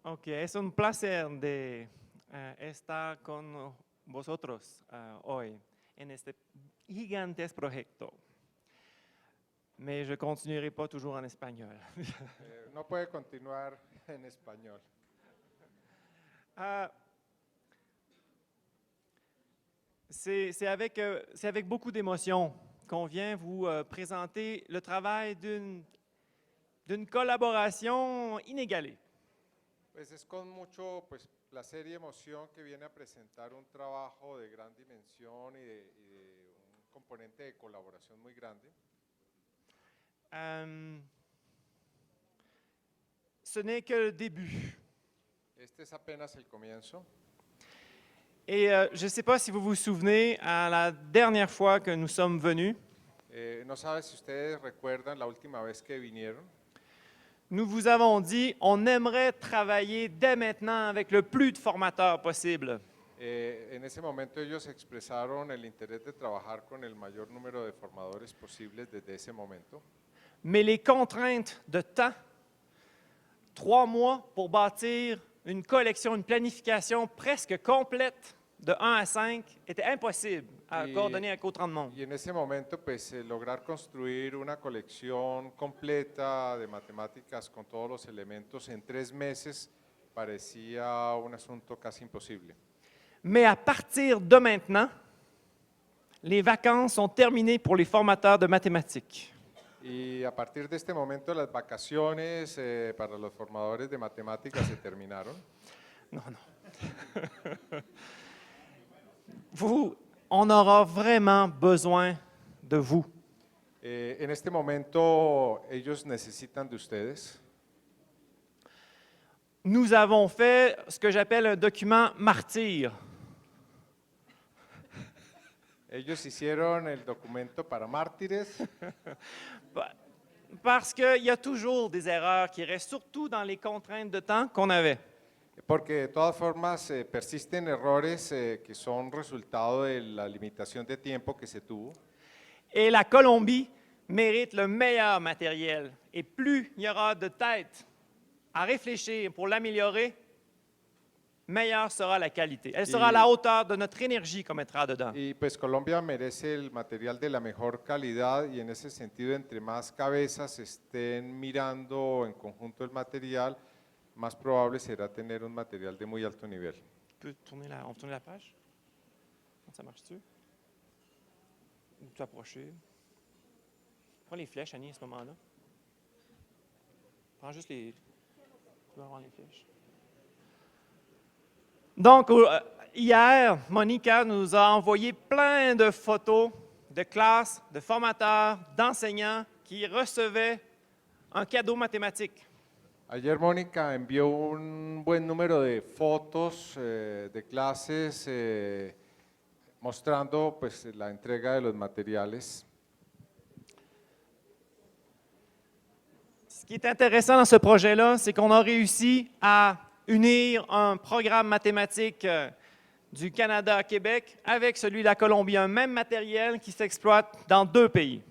Ok, es un placer de estar con vosotros hoy en este gigantesco proyecto. Mais je continuerai pas toujours en espagnol. No puede continuar en español. C'est avec beaucoup d'émotion qu'on vient vous présenter le travail d'une collaboration inégalée. Pues es con mucho placer y emoción que viene a presentar un trabajo de gran dimensión y de un componente de colaboración muy grande. Ce n'est que le début. Este es apenas el comienzo. Et je ne sais pas si vous vous souvenez, à la dernière fois que nous sommes venus, No sabe si ustedes recuerdan la última vez que vinieron. nous vous avons dit on aimerait travailler dès maintenant avec le plus de formateurs possible. En ese momento ellos expresaron el interés de trabajar con el mayor número de formadores posibles desde ese momento. Mais les contraintes de temps, 3 mois pour bâtir une collection, une planification presque complète de 1 à 5 était impossible à coordonner avec autant de monde. Y en ese momento, pues lograr construir una colección completa de matemáticas con todos los elementos en 3 meses parecía un asunto casi imposible. Mais à partir de maintenant, les vacances sont terminées pour les formateurs de mathématiques. Y a partir de este momento las vacaciones para los formadores de matemáticas se terminaron. Non, non. On aura vraiment besoin de vous. En este momento ellos necesitan de ustedes. Nous avons fait ce que j'appelle un document martyr. Ellos hicieron el documento para mártires. Parce qu'il y a toujours des erreurs qui restent, surtout dans les contraintes de temps qu'on avait. Porque de todas formas persisten errores que son resultado de la limitación de tiempo que se tuvo. Et la Colombie mérite le meilleur matériel. Et plus il y aura de têtes à réfléchir pour l'améliorer, meilleure sera la qualité. Elle sera à la hauteur de notre énergie qu'on mettra dedans. Y pues Colombia merece el material de la mejor calidad y en ese sentido entre más cabezas estén mirando en conjunto el material, más probable será tener un material de muy alto nivel. On peut tourner la page? Ça marche-tu? Ou t'approcher? Prends les flèches, Annie, à ce moment-là. Prends juste les... Tu vas avoir les flèches. Donc, hier, Monica nous a envoyé plein de photos de classes, de formateurs, d'enseignants qui recevaient un cadeau mathématique. Ayer Mónica envió un buen número de fotos de clases mostrando pues, la entrega de los materiales. Ce qui est intéressant dans ce projet-là, c'est qu'on a réussi à unir un programme mathématique du Canada à Québec avec celui de la Colombie, un même matériel qui s'exploite dans 2 pays.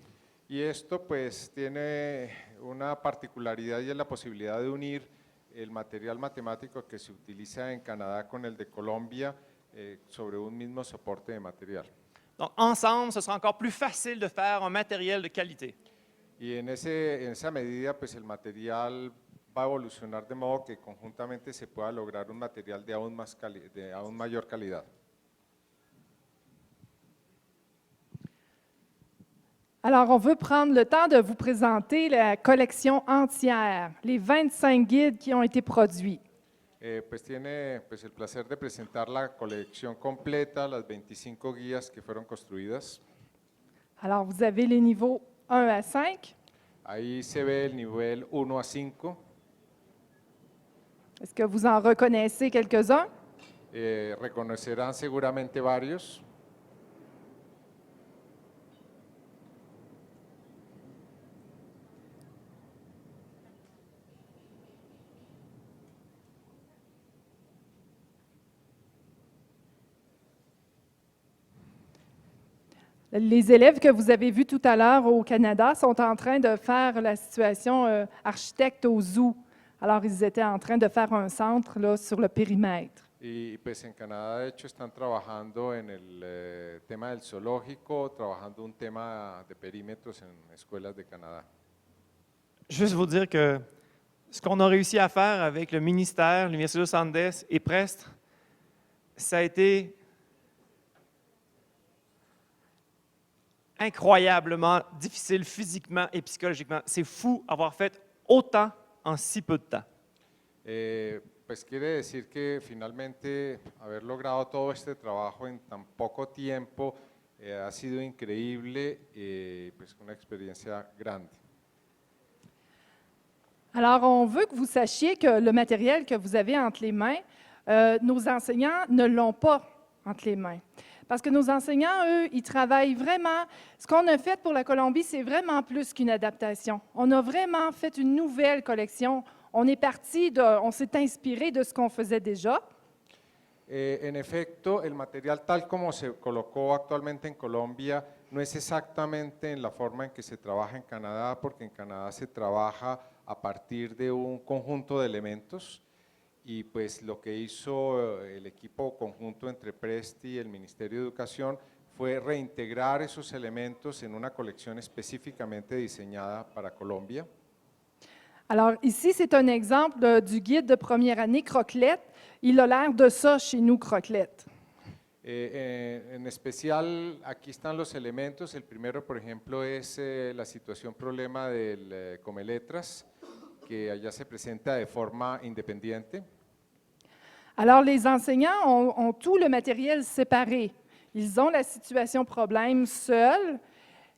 Y esto pues tiene una particularidad y es la posibilidad de unir el material matemático que se utiliza en Canadá con el de Colombia sobre un mismo soporte de material. Donc, ensemble, ce sera encore plus facile de faire un matériel de qualité. Y en esa medida pues el material va a evolucionar de modo que conjuntamente se pueda lograr un material de aún mayor calidad. Alors, on veut prendre le temps de vous présenter la collection entière, les 25 guides qui ont été produits. Pues tiene pues, el placer de presentar la colección completa, las 25 guías que fueron construidas. Alors, vous avez les niveaux 1 à 5. Ahí se ve el nivel 1 a 5. Est-ce que vous en reconnaissez quelques-uns? Reconocerán seguramente varios. Les élèves que vous avez vus tout à l'heure au Canada sont en train de faire la situation architecte au zoo. Alors, ils étaient en train de faire un centre là, sur le périmètre. Y pues en Canadá, de hecho, están trabajando en el tema del zoológico, trabajando un tema de perímetros en escuelas de Canadá. Juste vous dire que ce qu'on a réussi à faire avec le ministère, l'Université de Los Andes et Prestre, ça a été incroyablement difficile physiquement et psychologiquement. C'est fou avoir fait autant en si peu de temps. Pues quiere decir que finalmente haber logrado todo este trabajo en tan poco tiempo ha sido increíble, pues una experiencia grande. Alors, on veut que vous sachiez que le matériel que vous avez entre les mains, nos enseignants ne l'ont pas entre les mains. Parce que nos enseignants, eux, ils travaillent vraiment. Ce qu'on a fait pour la Colombie, c'est vraiment plus qu'une adaptation. On a vraiment fait une nouvelle collection. On s'est inspiré de ce qu'on faisait déjà. En efecto, el material tal como se colocó actualmente en Colombia no es exactamente en la forma en que se trabaja en Canadá, porque en Canadá se trabaja a partir de un conjunto de elementos y pues lo que hizo el equipo conjunto entre Presti y el Ministerio de Educación fue reintegrar esos elementos en una colección específicamente diseñada para Colombia. Alors ici, c'est un exemple du guide de première année Croquelette. Il a l'air de ça chez nous, Croquelette. En especial, aquí están los elementos. El primero, por ejemplo, es la situación problema del Comeletras, que allá se presenta de forma independiente. Alors, les enseignants ont tout le matériel séparé. Ils ont la situation problème seuls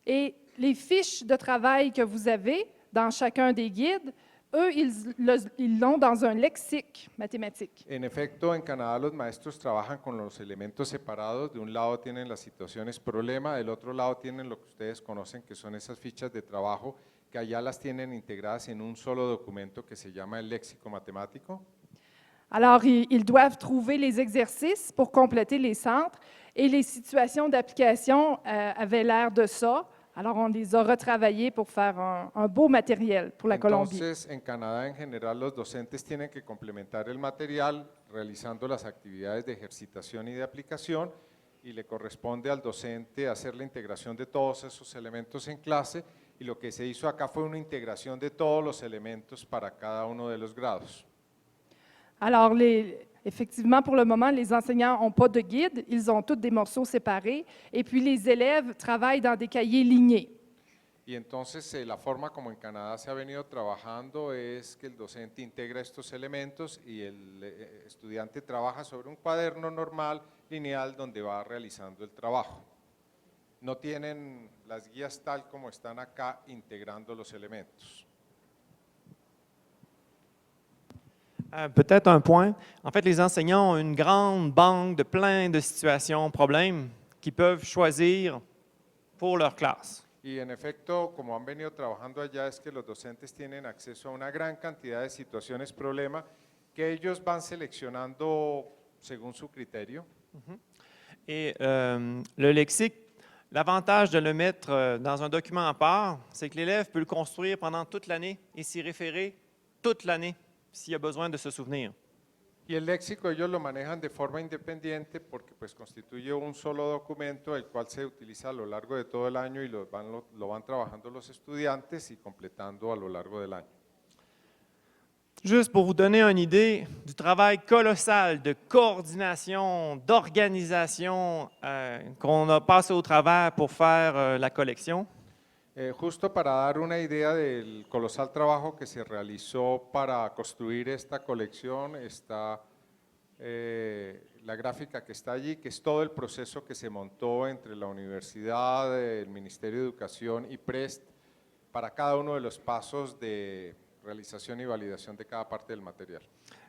et les fiches de travail que vous avez dans chacun des guides, eux, ils l'ont dans un lexique mathématique. En efecto, en Canadá los maestros trabajan con los elementos separados. De un lado tienen las situaciones problema, del otro lado tienen lo que ustedes conocen que son esas fichas de trabajo que allá las tienen integradas en un solo documento que se llama el léxico matemático. Alors, ils doivent trouver les exercices pour compléter les centres et les situations d'application avaient l'air de ça. Alors, on les a retravaillés pour faire un beau matériel pour la Colombie. Entonces, en Canadá en general los docentes tienen que complementar el material realizando las actividades de ejercitación y de aplicación y le corresponde al docente hacer la integración de todos esos elementos en clase y lo que se hizo acá fue una integración de todos los elementos para cada uno de los grados. Alors, effectivement, pour le moment, les enseignants n'ont pas de guide, ils ont tous des morceaux séparés, et puis les élèves travaillent dans des cahiers lignés. Y entonces la forma como en Canadá se ha venido trabajando es que el docente integra estos elementos y el estudiante trabaja sobre un cuaderno normal, lineal, donde va realizando el trabajo. No tienen las guías tal como están acá integrando los elementos. Peut-être un point. En fait, les enseignants ont une grande banque de plein de situations, problèmes qu'ils peuvent choisir pour leur classe. Y en efecto, como han venido trabajando allá, es que los docentes tienen acceso a una gran cantidad de situaciones problema que ellos van seleccionando según su criterio. Et le lexique, l'avantage de le mettre dans un document à part, c'est que l'élève peut le construire pendant toute l'année et s'y référer toute l'année s'il y a besoin de se souvenir. Y el léxico ellos lo manejan de forma independiente porque pues constituye un solo documento el cual se utiliza a lo largo de todo el año y lo van trabajando los estudiantes y completando a lo largo del año. Juste pour vous donner une idée du travail colossal de coordination, d'organisation qu'on a passé au travers pour faire la collection. Justo para dar una idea del colosal trabajo que se realizó para construir esta colección, está la gráfica que está allí, que es todo el proceso que se montó entre la universidad, el Ministerio de Educación y Prest para cada uno de los pasos de realización y validación de cada parte del material.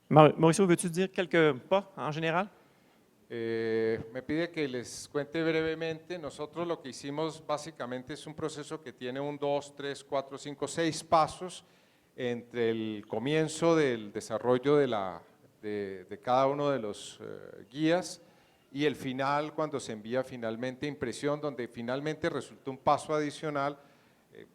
Mauricio, veux-tu dire quelques pas en général? Me pide que les cuente brevemente. Nosotros lo que hicimos básicamente es un proceso que tiene 1, 2, 3, 4, 5, 6 pasos entre el comienzo del desarrollo de cada uno de los guías y el final cuando se envía finalmente a impresión, donde finalmente resulta un paso adicional,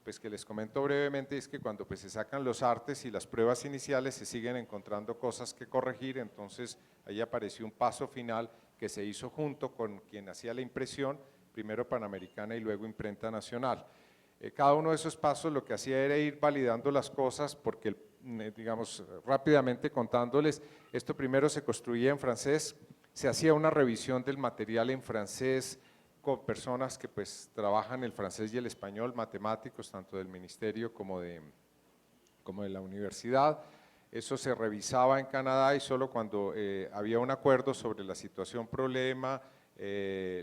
pues que les comento brevemente, es que cuando pues se sacan los artes y las pruebas iniciales se siguen encontrando cosas que corregir, entonces ahí apareció un paso final que se hizo junto con quien hacía la impresión, primero Panamericana y luego Imprenta Nacional. Cada uno de esos pasos lo que hacía era ir validando las cosas porque, digamos, rápidamente contándoles, esto primero se construía en francés, se hacía una revisión del material en francés, con personas que pues trabajan el francés y el español, matemáticos tanto del ministerio como de la universidad. Eso se revisaba en Canadá y solo cuando había un acuerdo sobre la situación problema,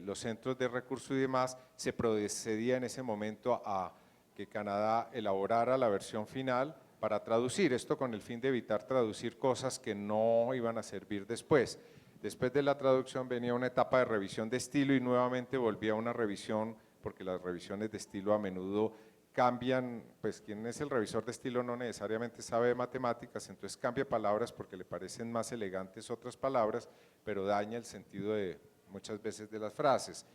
los centros de recursos y demás, se procedía en ese momento a que Canadá elaborara la versión final para traducir, esto con el fin de evitar traducir cosas que no iban a servir después. Después de la traducción venía una etapa de revisión de estilo y nuevamente volvía una revisión, porque las revisiones de estilo a menudo cambian, pues quien es el revisor de estilo no necesariamente sabe de matemáticas, entonces cambia palabras porque le parecen más elegantes otras palabras, pero daña el sentido de muchas veces de las frases.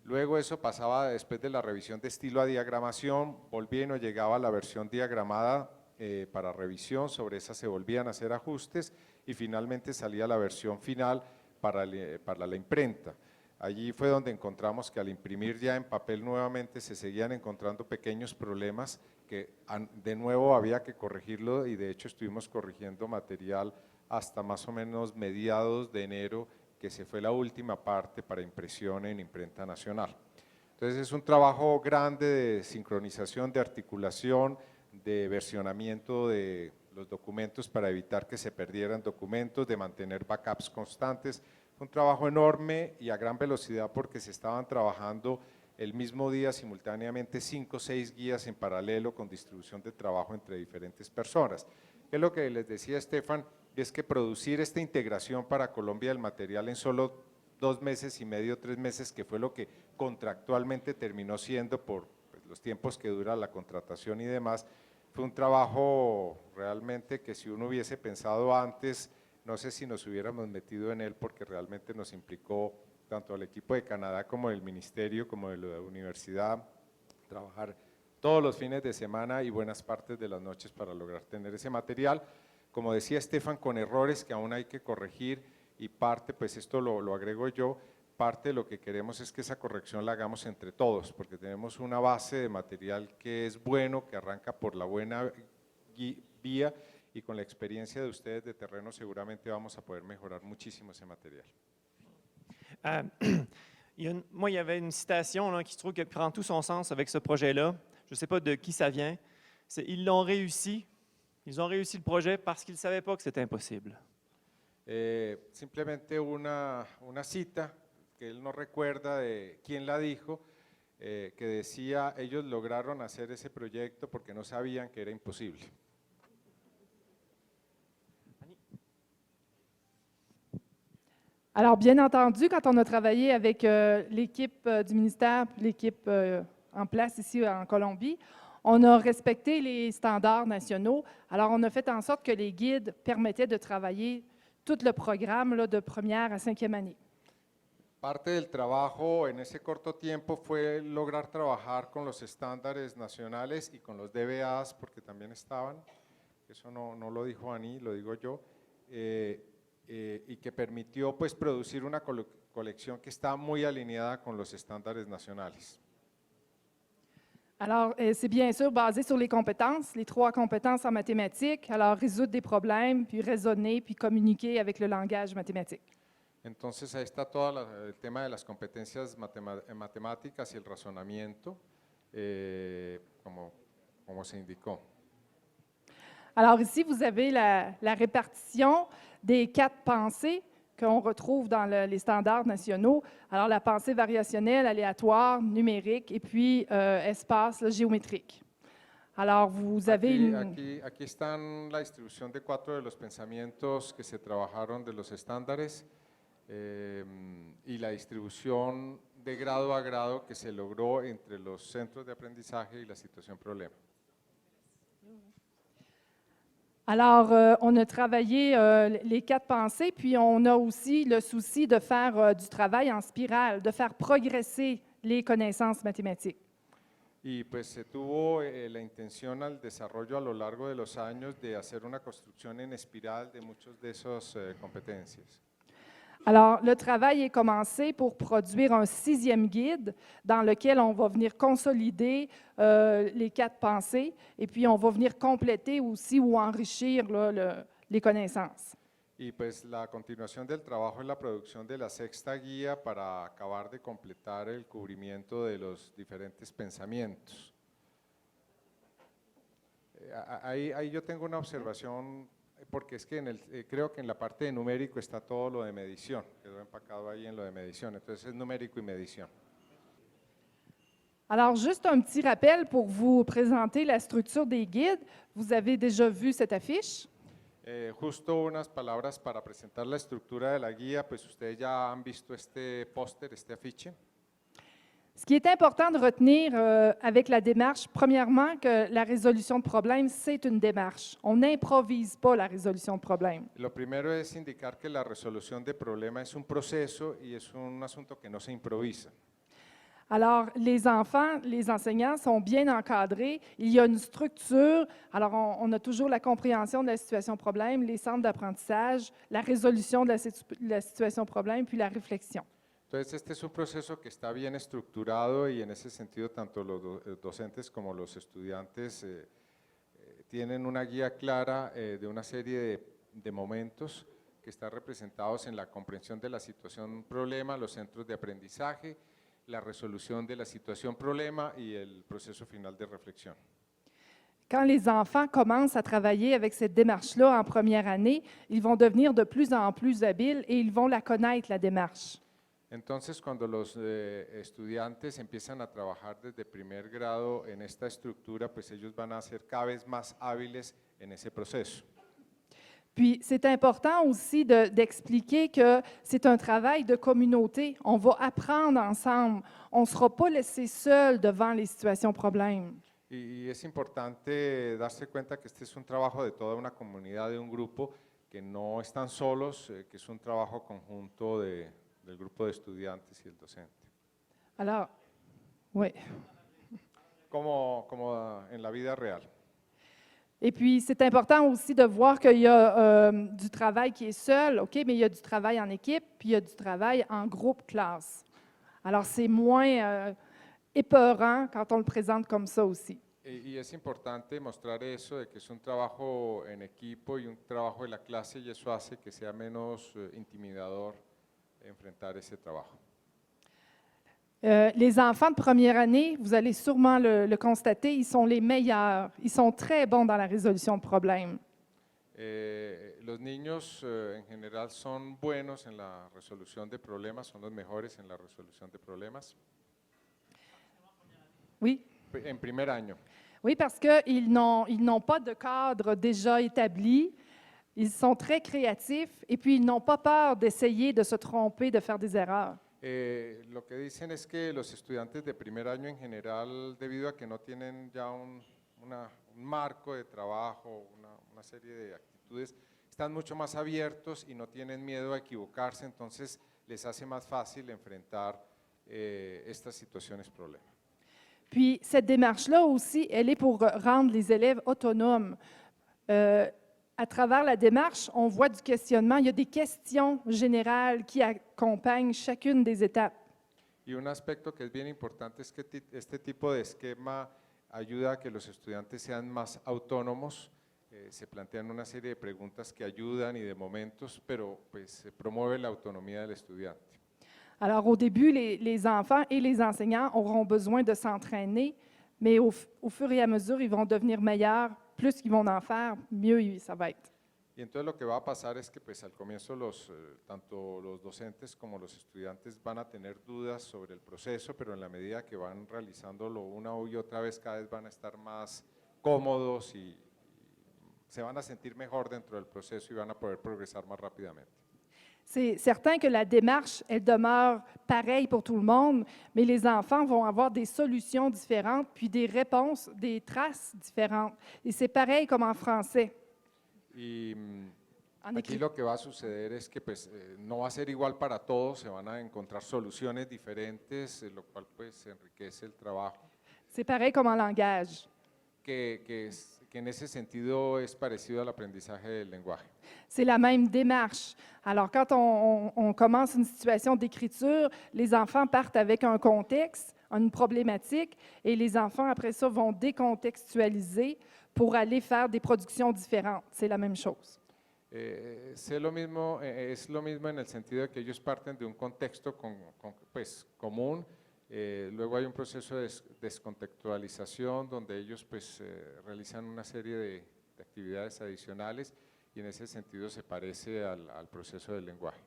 Luego eso pasaba después de la revisión de estilo a diagramación, volvía y nos llegaba la versión diagramada para revisión, sobre esa se volvían a hacer ajustes y finalmente salía la versión final para la imprenta. Allí fue donde encontramos que al imprimir ya en papel nuevamente se seguían encontrando pequeños problemas que de nuevo había que corregirlo y de hecho estuvimos corrigiendo material hasta más o menos mediados de enero, que se fue la última parte para impresión en Imprenta Nacional. Entonces es un trabajo grande de sincronización, de articulación, de versionamiento de los documentos para evitar que se perdieran documentos, de mantener backups constantes. Fue un trabajo enorme y a gran velocidad porque se estaban trabajando el mismo día simultáneamente 5 o 6 guías en paralelo con distribución de trabajo entre diferentes personas. ¿Qué es lo que les decía Estefan? Es que producir esta integración para Colombia del material en solo 2 meses y medio, 3 meses, que fue lo que contractualmente terminó siendo por pues, los tiempos que dura la contratación y demás, fue un trabajo realmente que si uno hubiese pensado antes, no sé si nos hubiéramos metido en él porque realmente nos implicó tanto al equipo de Canadá como del ministerio, como de la universidad, trabajar todos los fines de semana y buenas partes de las noches para lograr tener ese material. Como decía Estefan, con errores que aún hay que corregir y parte, pues esto lo agrego yo, parte de lo que queremos es que esa corrección la hagamos entre todos, porque tenemos una base de material que es bueno, que arranca por la buena vía y con la experiencia de ustedes de terreno seguramente vamos a poder mejorar muchísimo ese material. Moi, il y avait une citation là, qui je trouve que prend tout son sens avec ce projet-là. Je ne sais pas de qui ça vient. Ils l'ont réussi. Ils ont réussi le projet parce qu'ils ne savaient pas que c'était impossible. Simplemente una cita que él no recuerda de quién la dijo, que decía, ellos lograron hacer ese proyecto porque no sabían que era imposible. Alors, bien entendu, quand on a travaillé avec l'équipe du ministère, l'équipe en place ici en Colombie, on a respecté les standards nationaux. Alors, on a fait en sorte que les guides permettaient de travailler tout le programme là, de première à 5e année. Parte del trabajo en ese corto tiempo fue lograr trabajar con los estándares nacionales y con los DBAs, porque también estaban, eso no lo dijo Ani, lo digo yo, y que permitió pues producir una colección que está muy alineada con los estándares nacionales. Alors, c'est bien sûr basé sur les compétences, les 3 compétences en mathématiques, alors résoudre des problèmes, puis raisonner, puis communiquer avec le langage mathématique. Entonces ahí está todo el tema de las competencias matemáticas y el razonamiento, como se indicó. Alors ici, vous avez la répartition des 4 pensées qu'on retrouve dans les standards nationaux. Alors la pensée variationnelle, aléatoire, numérique et puis espace géométrique. Alors vous avez aquí están la distribución de 4 de los pensamientos que se trabajaron de los estándares y la distribución de grado a grado que se logró entre los centros de aprendizaje y la situación problema. Alors, on a travaillé les 4 pensées, puis on a aussi le souci de faire du travail en spirale, de faire progresser les connaissances mathématiques. Y pues se tuvo la intención al desarrollo a lo largo de los años de hacer una construcción en espiral de muchas de esas competencias. Alors, le travail est commencé pour produire un 6e guide dans lequel on va venir consolider les 4 pensées et puis on va venir compléter aussi ou enrichir là, les connaissances. Y pues la continuación del trabajo es la producción de la 6ª guía para acabar de completar el cubrimiento de los diferentes pensamientos. Ahí yo tengo una observación, porque es que creo que en la parte de numérico está todo lo de medición, quedó empacado ahí en lo de medición, entonces es numérico y medición. Alors, juste un petit rappel pour vous présenter la structure des guides. Vous avez déjà vu cette affiche? Justo unas palabras para presentar la estructura de la guía, pues ustedes ya han visto este póster, este afiche. Ce qui est important de retenir avec la démarche, premièrement, que la résolution de problèmes, c'est une démarche. On n'improvise pas la résolution de problèmes. Lo primero es indicar que la resolución de problema es un proceso y es un asunto que no se improvisa. Alors, les enfants, les enseignants sont bien encadrés. Il y a une structure. Alors, on a toujours la compréhension de la situation problème, les centres d'apprentissage, la résolution de la situation problème, puis la réflexion. Entonces, este es un proceso que está bien estructurado y en ese sentido tanto los docentes como los estudiantes tienen una guía clara de una serie de momentos que están representados en la comprensión de la situación problema, los centros de aprendizaje, la resolución de la situación problema y el proceso final de reflexión. Quand les enfants commencent à travailler avec cette démarche-là en première année, ils vont devenir de plus en plus habiles et ils vont la connaître, la démarche. Entonces, cuando los estudiantes empiezan a trabajar desde primer grado en esta estructura, pues ellos van a ser cada vez más hábiles en ese proceso. Puis, c'est important aussi d'expliquer que c'est un travail de communauté. On va apprendre ensemble. On ne sera pas laissé seul devant les situations problèmes. Y es importante darse cuenta que este es un trabajo de toda una comunidad, de un grupo, que no están solos, que es un trabajo conjunto del grupo de estudiantes y el docente. Alors, oui. Como en la vida real. Et puis, c'est important aussi de voir qu'il y a du travail qui est seul, OK, mais il y a du travail en équipe, puis il y a du travail en groupe classe. Alors, c'est moins épeurant quand on le présente comme ça aussi. Y es importante mostrar eso, de que es un trabajo en equipo y un trabajo de la clase, y eso hace que sea menos intimidador enfrentar ese trabajo. Les enfants de première année, vous allez sûrement le constater, ils sont les meilleurs. Ils sont très bons dans la résolution de problèmes. Los niños en general son buenos en la resolución de problemas, son los mejores en la resolución de problemas. Oui. En primer año. Oui, parce qu'ils n'ont pas de cadre déjà établi. Ils sont très créatifs et puis ils n'ont pas peur d'essayer de se tromper, de faire des erreurs. Lo que dicen es que los estudiantes de primer año en general, debido a que no tienen ya un marco de trabajo, una serie de actitudes, están mucho más abiertos y no tienen miedo a equivocarse, entonces les hace más fácil enfrentar estas situaciones problema. Puis cette démarche-là aussi, elle est pour rendre les élèves autonomes. À travers la démarche, on voit du questionnement. Il y a des questions générales qui accompagnent chacune des étapes. Y un aspecto que es bien importante es que este tipo de esquema ayuda a que los estudiantes sean más autónomos. Se plantean una serie de preguntas que ayudan y de momentos, pero pues se promueve la autonomía del estudiante. Alors, au début, les enfants et les enseignants auront besoin de s'entraîner, mais au fur et à mesure, ils vont devenir meilleurs. Plus qu'ils vont en faire, mieux ça va être. Y entonces lo que va a pasar es que pues al comienzo tanto los docentes como los estudiantes van a tener dudas sobre el proceso, pero en la medida que van realizándolo una y otra vez, cada vez van a estar más cómodos y se van a sentir mejor dentro del proceso y van a poder progresar más rápidamente. C'est certain que la démarche, elle demeure pareille pour tout le monde, mais les enfants vont avoir des solutions différentes, puis des réponses, des traces différentes. Et c'est pareil comme en français. Y En aquí écrit- lo que va a suceder es que pues, no va a ser igual para todos, se van a encontrar soluciones diferentes, lo cual pues enriquece el trabajo, C'est pareil comme en langage. que en ese sentido es parecido al aprendizaje del lenguaje. C'est la même démarche. Alors, quand on commence une situation d'écriture, les enfants partent avec un contexte, une problématique, et les enfants, après ça, vont décontextualiser pour aller faire des productions différentes. C'est la même chose. Es lo mismo en el sentido de que ellos parten de un contexto pues, común, luego hay un proceso de descontextualización donde ellos pues, realizan una serie de actividades adicionales y en ese sentido se parece al proceso del lenguaje.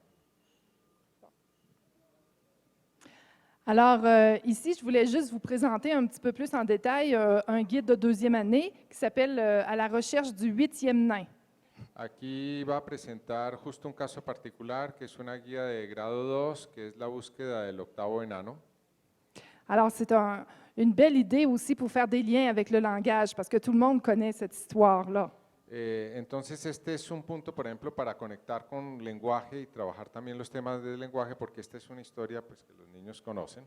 Alors, ici, je voulais juste vous présenter un petit peu plus en détail un guide de deuxième année qui s'appelle À la recherche du huitième nain. Aquí va a presentar justo un caso particular que es una guía de grado 2, que es la búsqueda del octavo enano. Alors, c'est une belle idée aussi pour faire des liens avec le langage, parce que tout le monde connaît cette histoire-là. Entonces este es un punto, por ejemplo, para conectar con lenguaje y trabajar también los temas del lenguaje, porque esta es una historia pues, que los niños conocen.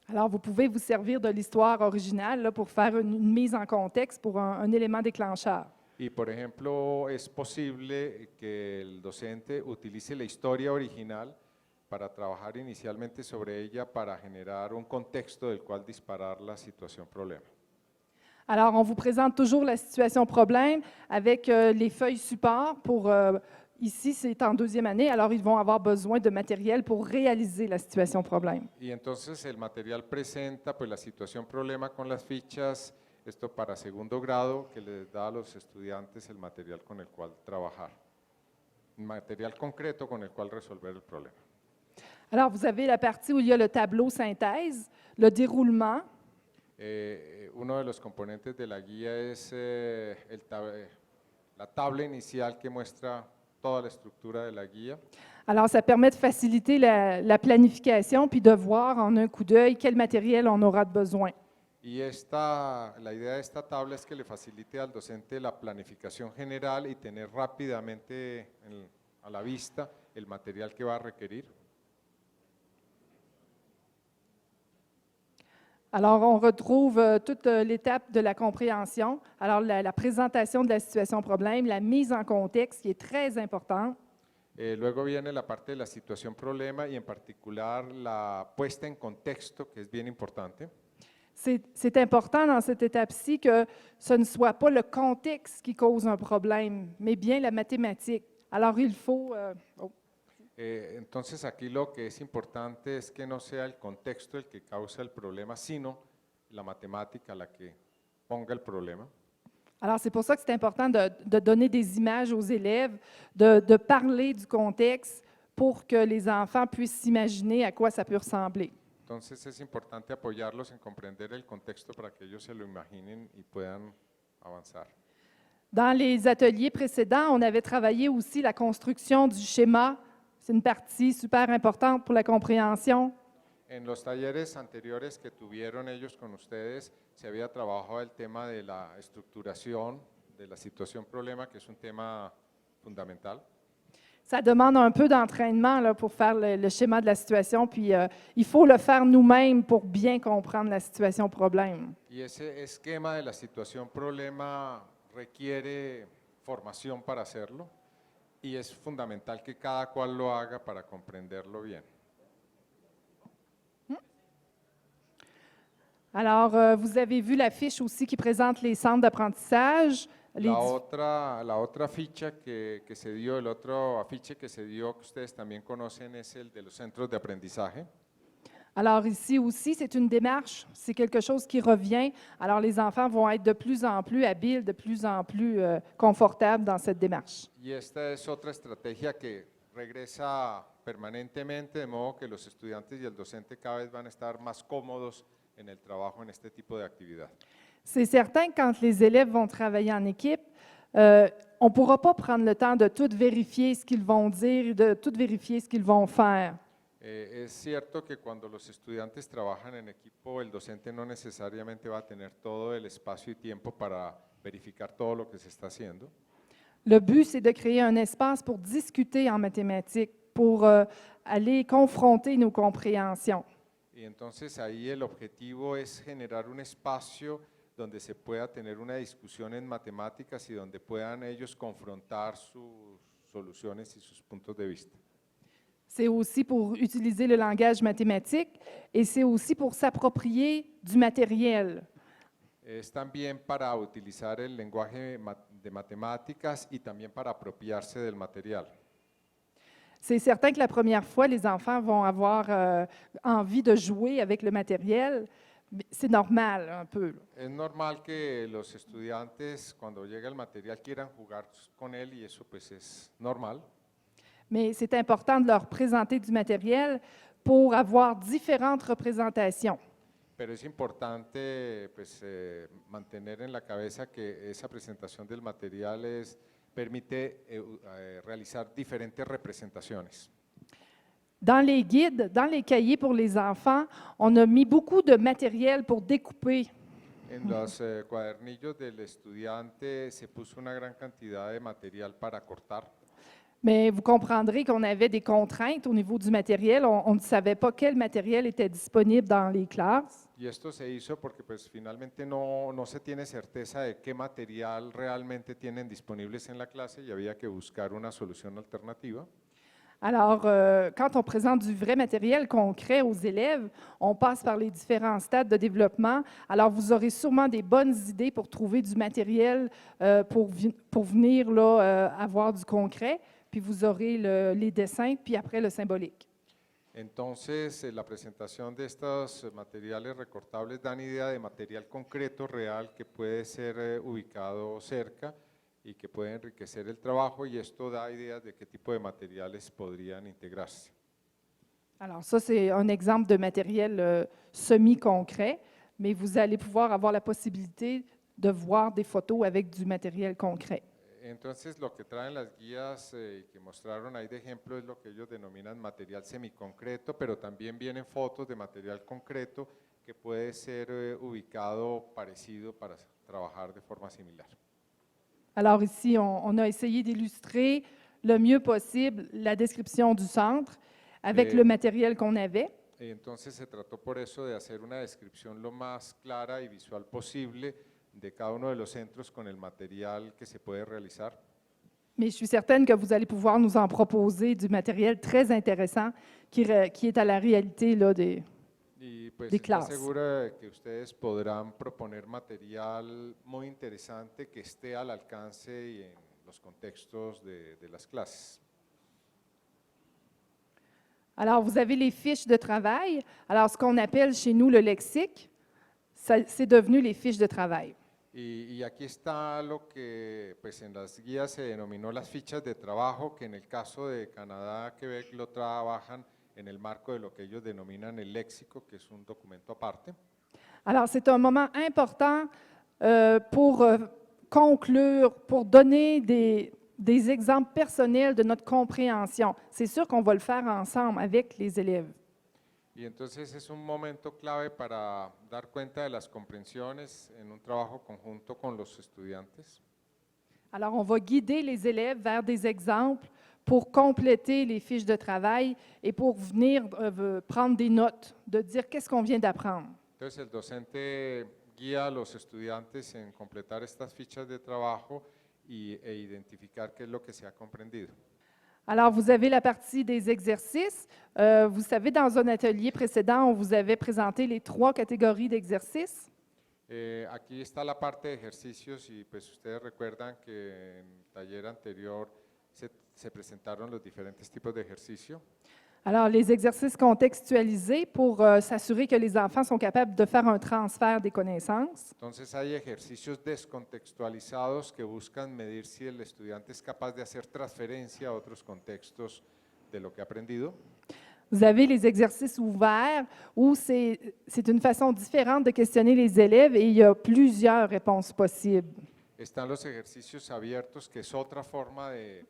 Alors, vous pouvez vous servir de l'histoire originale là, pour faire une mise en contexte pour un élément déclencheur. Y por ejemplo, es posible que el docente utilice la historia original para trabajar inicialmente sobre ella para generar un contexto del cual disparar la situación problema. Alors, on vous présente toujours la situation problème avec les feuilles support pour, ici, c'est en deuxième année, alors ils vont avoir besoin de matériel pour réaliser la situation problème. Y entonces el material presenta pues, la situación problema con las fichas, esto para segundo grado, que les da a los estudiantes el material con el cual trabajar, material concreto con el cual resolver el problema. Alors, vous avez la partie où il y a le tableau synthèse, le déroulement. Uno de los componentes de la guía es la tabla inicial que muestra toda la estructura de la guía. Alors, ça permet de faciliter la planification puis de voir en un coup d'œil quel matériel on aura de besoin. Y la idea de esta tabla es que le facilite al docente la planificación general y tener rápidamente a la vista el material que va a requerir. Alors, on retrouve toute l'étape de la compréhension. Alors, la présentation de la situation problème, la mise en contexte qui est très importante. Luego viene la parte de la situación problema y en particular la puesta en contexto, que es bien importante. C'est important dans cette étape-ci que ce ne soit pas le contexte qui cause un problème, mais bien la mathématique. Alors, il faut… Entonces aquí lo que es importante es que no sea el contexto el que causa el problema, sino la matemática la que ponga el problema. Alors, c'est pour ça que c'est important de donner des images aux élèves, de parler du contexte pour que les enfants puissent s'imaginer à quoi ça peut ressembler. Entonces es importante apoyarlos en comprender el contexto para que ellos se lo imaginen y puedan avanzar. Dans les ateliers précédents, on avait travaillé aussi la construction du schéma. C'est une partie super importante pour la compréhension. En los talleres anteriores que tuvieron ellos con ustedes, se había trabajado el tema de la estructuración de la situación problema, que es un tema fundamental. Ça demande un peu d'entraînement là, pour faire le schéma de la situation, puis il faut le faire nous-mêmes pour bien comprendre la situation problème. Y ese esquema de la situación problema requiere formación para hacerlo y es fundamental que cada cual lo haga para comprenderlo bien. Alors, vous avez vu la fiche aussi qui présente les centres d'apprentissage. La otra ficha que se dio, el otro afiche que se dio, que ustedes también conocen, es el de los centros de aprendizaje. Alors ici aussi, c'est une démarche, c'est quelque chose qui revient. Alors les enfants vont être de plus en plus habiles, de plus en plus confortables dans cette démarche. Y esta es otra estrategia que regresa permanentemente, de modo que los estudiantes y el docente cada vez van a estar más cómodos en el trabajo en este tipo de actividad. C'est certain que quand les élèves vont travailler en équipe, on ne pourra pas prendre le temps de tout vérifier ce qu'ils vont dire, de tout vérifier ce qu'ils vont faire. Es cierto que cuando los estudiantes trabajan en equipo, el docente no necesariamente va a tener todo el espacio y tiempo para verificar todo lo que se está haciendo. Le but, c'est de créer un espace pour discuter en mathématiques, pour aller confronter nos compréhensions. Y entonces ahí el objetivo es generar un espacio donde se pueda tener una discusión en matemáticas y donde puedan ellos confrontar sus soluciones y sus puntos de vista. C'est aussi pour utiliser le langage mathématique et c'est aussi pour s'approprier du matériel. Es también para utilizar el lenguaje de matemáticas y también para apropiarse del material. C'est certain que la première fois, les enfants vont avoir envie de jouer avec le matériel. Mais c'est normal un peu, là. Es normal que los estudiantes cuando llega el material quieran jugar con él y eso pues es normal. Mais c'est important de leur présenter du matériel pour avoir différentes représentations. Pero es importante pues, mantener en la cabeza que esa presentación del material permite realizar diferentes representaciones. Dans les guides, dans les cahiers pour les enfants, on a mis beaucoup de matériel pour découper. En los cuadernillos del estudiante se puso una gran cantidad de material para cortar. Mais vous comprendrez qu'on avait des contraintes au niveau du matériel. On ne savait pas quel matériel était disponible dans les classes. Y esto se hizo porque pues finalmente no se tiene certeza de qué material realmente tienen disponibles en la clase y había que buscar una solución alternativa. Alors, quand on présente du vrai matériel concret aux élèves, on passe par les différents stades de développement. Alors, vous aurez sûrement des bonnes idées pour trouver du matériel pour venir là, avoir du concret. Puis vous aurez les dessins, puis après le symbolique. Entonces, la presentación de estos materiales recortables dan idea de material concreto, real, que puede ser ubicado cerca y que puede enriquecer el trabajo, y esto da ideas de qué tipo de materiales podrían integrarse. Alors ça, c'est un exemple de matériel semi-concret, mais vous allez pouvoir avoir la possibilité de voir des photos avec du matériel concret. Entonces, lo que traen las guías y que mostraron ahí de ejemplo es lo que ellos denominan material semiconcreto, pero también vienen fotos de material concreto que puede ser ubicado parecido para trabajar de forma similar. Alors ici, on a essayé d'illustrer le mieux possible la description du centre avec le matériel qu'on avait. Entonces, se trató por eso de hacer una descripción lo más clara y visual posible de cada uno de los centros con el material que se puede realizar. Mais je suis certaine que vous allez pouvoir nous en proposer du matériel très intéressant qui est à la réalité là, des Pues de estoy clase. segura de que ustedes podrán proponer material muy interesante que esté al alcance y en los contextos de las clases. Alors, vous avez les fiches de travail. Alors, ce qu'on appelle chez nous le lexique, c'est devenu les fiches de travail. Y aquí está lo que pues en las guías se denominó las fichas de trabajo, que en el caso de Canadá, Quebec lo trabajan en el marco de lo que ellos denominan el léxico, que es un documento aparte. Alors, c'est un moment important pour conclure, pour donner des exemples personnels de notre compréhension. C'est sûr qu'on va le faire ensemble avec les élèves. Y entonces es un momento clave para dar cuenta de las comprensiones en un trabajo conjunto con los estudiantes. Alors, on va guider les élèves vers des exemples pour compléter les fiches de travail et pour venir prendre des notes, de dire qu'est-ce qu'on vient d'apprendre. Entonces el docente guía a los estudiantes en completar estas fichas de trabajo e identificar qué es lo que se ha comprendido. Alors, vous avez la partie des exercices. Vous savez, dans un atelier précédent, on vous avait présenté les 3 catégories d'exercices. Aquí está la parte de ejercicios y pues ustedes recuerdan que en el taller anterior se presentaron los diferentes tipos de ejercicio. Alors, les exercices contextualisés pour s'assurer que les enfants sont capables de faire un transfert des connaissances. Entonces hay ejercicios descontextualizados que buscan medir si el estudiante es capaz de hacer transferencia a otros contextos de lo que ha aprendido. Vous avez les exercices ouverts où c'est une façon différente de questionner les élèves et il y a plusieurs réponses possibles. Están los ejercicios abiertos, que es otra forma de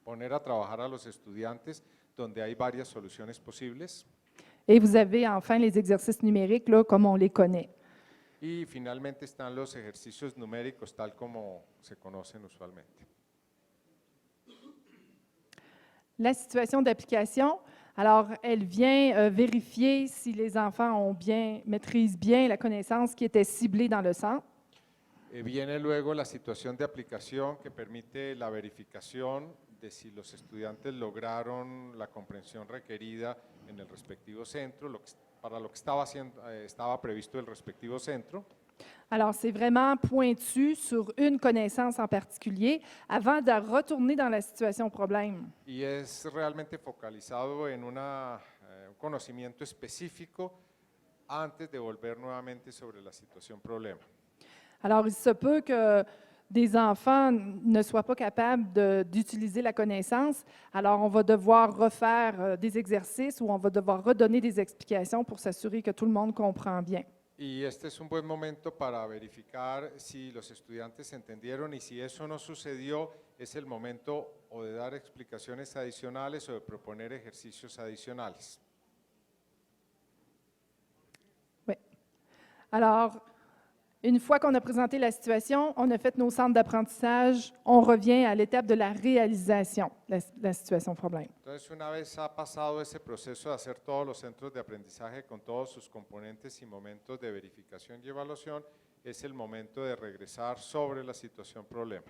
poner a trabajar a los estudiantes, donde hay varias soluciones posibles. Et vous avez enfin les exercices numériques, là, comme on les connaît. Y finalmente están los ejercicios numéricos tal como se conocen usualmente. La situation d'application, alors elle vient vérifier si les enfants maîtrisent bien la connaissance qui était ciblée dans le centre. Viene luego la situación de aplicación que permite la verificación de si los estudiantes lograron la comprensión requerida en el respectivo centro, para lo que estaba previsto el respectivo centro. Alors, c'est vraiment pointu sur une connaissance en particulier avant de retourner dans la situation problème. Y es realmente focalizado en un conocimiento específico antes de volver nuevamente sobre la situación problema. Alors, il se peut que des enfants ne soient pas capables d'utiliser la connaissance. Alors, on va devoir refaire des exercices ou on va devoir redonner des explications pour s'assurer que tout le monde comprend bien. Y este es un buen momento para verificar si los estudiantes entendieron, y si eso no sucedió, es el momento o de dar explicaciones adicionales o de proponer ejercicios adicionales. Oui. Alors, une fois qu'on a présenté la situation, on a fait nos centres d'apprentissage, on revient à l'étape de la réalisation de la situation problème. Entonces, una vez ha pasado ese proceso de hacer todos los centros de aprendizaje con todos sus componentes y momentos de verificación y evaluación, es el momento de regresar sobre la situación problema.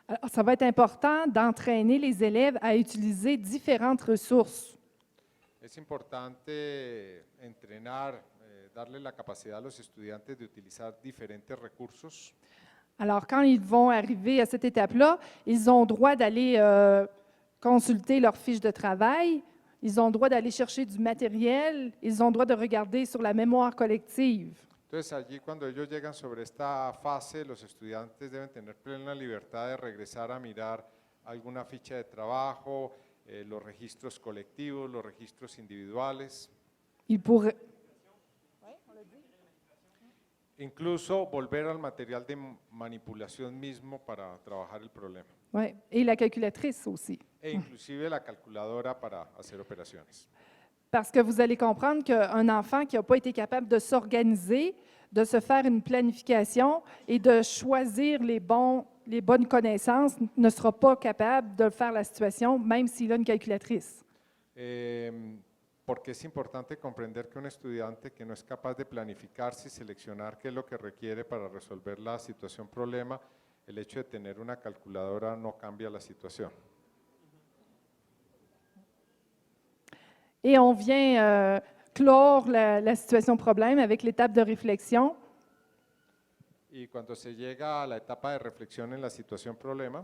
Alors, ça va être important d'entraîner les élèves à utiliser différentes ressources. Es importante entrenar, darle la capacidad a los estudiantes de utilizar diferentes recursos. Alors, quand ils vont arriver à cette étape-là, ils ont droit d'aller consulter leurs fiches de travail, ils ont droit d'aller chercher du matériel, ils ont droit de regarder sur la mémoire collective. Entonces, allí cuando ellos llegan sobre esta fase, los estudiantes deben tener plena libertad de regresar a mirar alguna ficha de trabajo, los registros colectivos, los registros individuales. Ils pourraient, Incluso volver al material de manipulación mismo para trabajar el problema. ouais, et la calculatrice aussi. E inclusive la calculadora para hacer operaciones. Parce que vous allez comprendre qu'un enfant qui n'a pas été capable de s'organiser, de se faire une planification et de choisir les bonnes connaissances ne sera pas capable de faire la situation, même s'il a une calculatrice. Porque es importante comprender que un estudiante que no es capaz de planificarse y seleccionar qué es lo que requiere para resolver la situación problema, el hecho de tener una calculadora no cambia la situación. Et on vient clore la situation problème avec l'étape de réflexion. Y cuando se llega a la etapa de reflexión en la situación problema,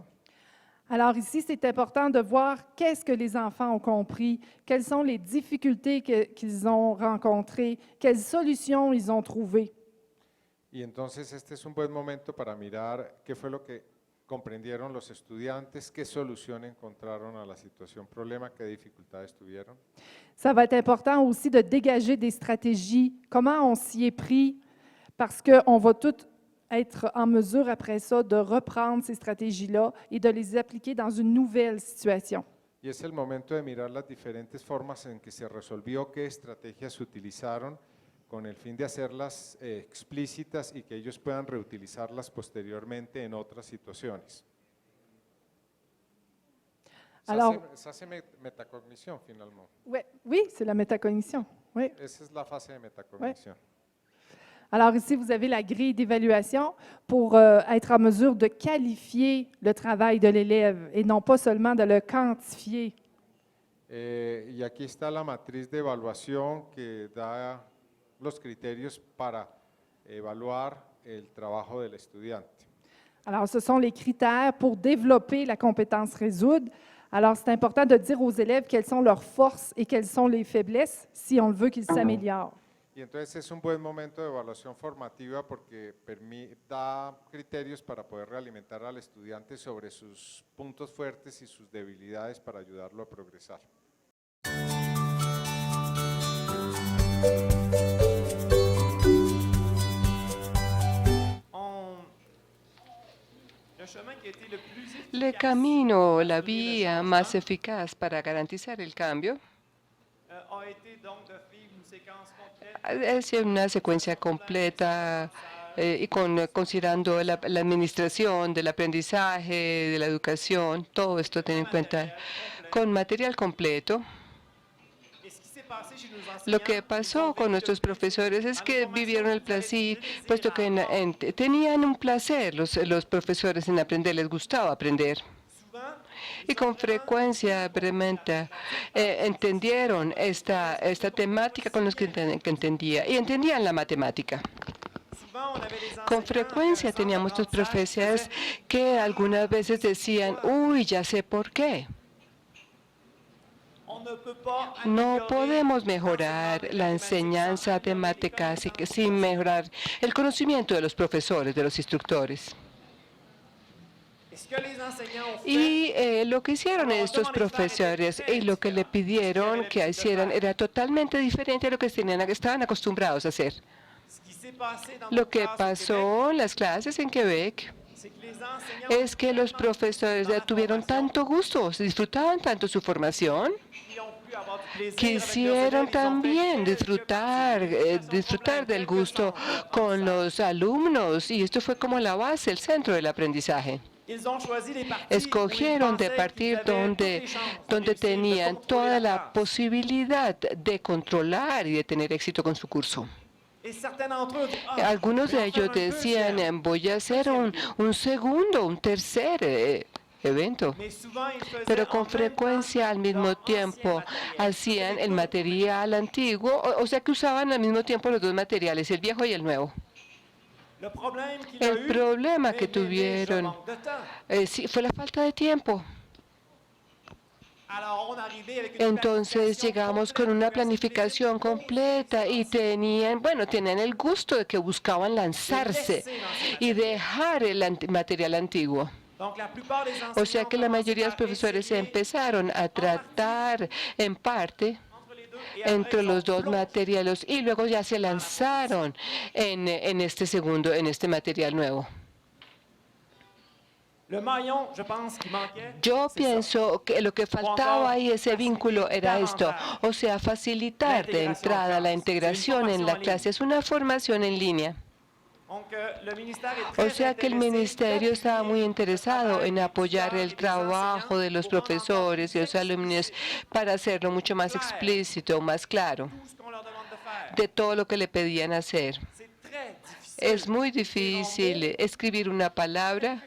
Alors ici, c'est important de voir qu'est-ce que les enfants ont compris, quelles sont les difficultés qu'ils ont rencontrées, quelles solutions ils ont trouvées. y entonces este es un buen momento para mirar qué fue lo que comprendieron los estudiantes, qué solución encontraron a la situación problema, qué dificultades tuvieron. Ça va être important aussi de dégager des stratégies, comment on s'y est pris, parce qu'on va tout être en mesure après ça de reprendre ces stratégies-là et de les appliquer dans une nouvelle situation. Y es el momento de mirar las diferentes formas en que se resolvió, qué estrategias se utilizaron con el fin de hacerlas explícitas y que ellos puedan reutilizarlas posteriormente en otras situaciones. Alors, Se hace metacognición finalmente. oui, c'est la métacognition. Oui. Esa es la fase de metacognición. Alors ici, vous avez la grille d'évaluation pour être en mesure de qualifier le travail de l'élève et non pas seulement de le quantifier. Y aquí está la matriz de evaluación que da los criterios para evaluar el trabajo del estudiante. Alors, ce sont les critères pour développer la compétence résoudre. Alors, c'est important de dire aux élèves quelles sont leurs forces et quelles sont les faiblesses si on veut qu'ils s'améliorent. Y entonces es un buen momento de evaluación formativa porque da criterios para poder realimentar al estudiante sobre sus puntos fuertes y sus debilidades para ayudarlo a progresar. Le chemin qui a été le plus Le efficace camino, pour la assurer le vía changement, más eficaz para garantizar el cambio a été donc d'offrir une Hacia una secuencia completa y considerando la administración del aprendizaje, de la educación, todo esto tiene en cuenta con material completo. Lo que pasó con nuestros profesores es que vivieron el placer, puesto que tenían un placer los profesores en aprender, les gustaba aprender. Y con frecuencia brevemente entendieron esta temática con los que entendía y entendían la matemática. Con frecuencia teníamos estos profesores que algunas veces decían, uy, ya sé por qué. No podemos mejorar la enseñanza de matemáticas sin mejorar el conocimiento de los profesores, de los instructores. Y lo que hicieron estos profesores y lo que le pidieron que hicieran era totalmente diferente a lo que estaban acostumbrados a hacer. Lo que pasó en las clases en Quebec es que los profesores tuvieron tanto gusto, disfrutaban tanto su formación, quisieron también disfrutar del gusto con los alumnos, y esto fue como la base, el centro del aprendizaje. Escogieron de partir donde tenían toda la posibilidad de controlar y de tener éxito con su curso. Algunos de ellos decían, voy a hacer un segundo, un tercer evento. Pero con frecuencia al mismo tiempo hacían el material antiguo, o sea que usaban al mismo tiempo los dos materiales, el viejo y el nuevo. El problema que tuvieron sí, fue la falta de tiempo. Entonces llegamos con una planificación completa y tenían el gusto de que buscaban lanzarse y dejar el material antiguo. O sea que la mayoría de los profesores empezaron a tratar en parte entre los dos materiales y luego ya se lanzaron en este material nuevo. Yo pienso que lo que faltaba ahí, ese vínculo, era esto, o sea, facilitar de entrada la integración en la clase. Es una formación en línea. O sea que el ministerio estaba muy interesado en apoyar el trabajo de los profesores y los alumnos para hacerlo mucho más explícito, más claro, de todo lo que le pedían hacer. Es muy difícil escribir una palabra,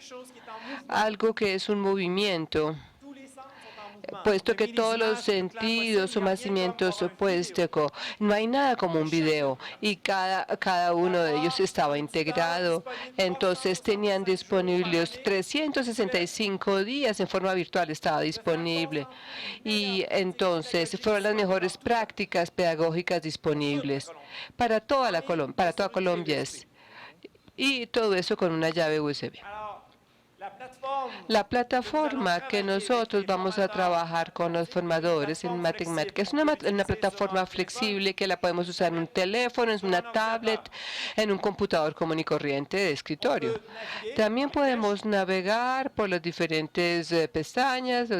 algo que es un movimiento, puesto que todos los sentidos o movimientos opuestos, no hay nada como un video y cada uno de ellos estaba integrado. Entonces tenían disponibles 365 días en forma virtual, estaba disponible. Y entonces fueron las mejores prácticas pedagógicas disponibles para toda Colombia. Y todo eso con una llave USB. La plataforma que nosotros vamos a trabajar con los formadores en matemática es una plataforma flexible que la podemos usar en un teléfono, en una tablet, en un computador común y corriente de escritorio. También podemos navegar por las diferentes pestañas,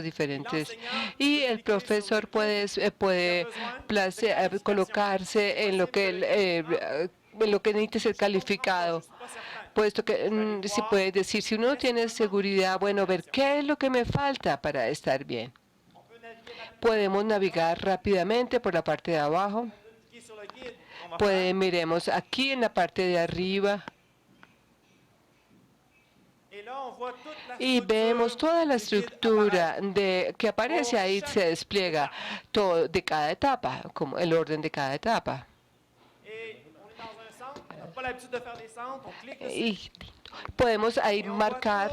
y el profesor puede colocarse en lo que necesite ser calificado. Puesto que se puede decir, si uno tiene seguridad, ver qué es lo que me falta para estar bien. Podemos navegar rápidamente por la parte de abajo. Miremos aquí en la parte de arriba. Y vemos toda la estructura que aparece ahí, se despliega todo de cada etapa, como el orden de cada etapa. Y podemos ahí marcar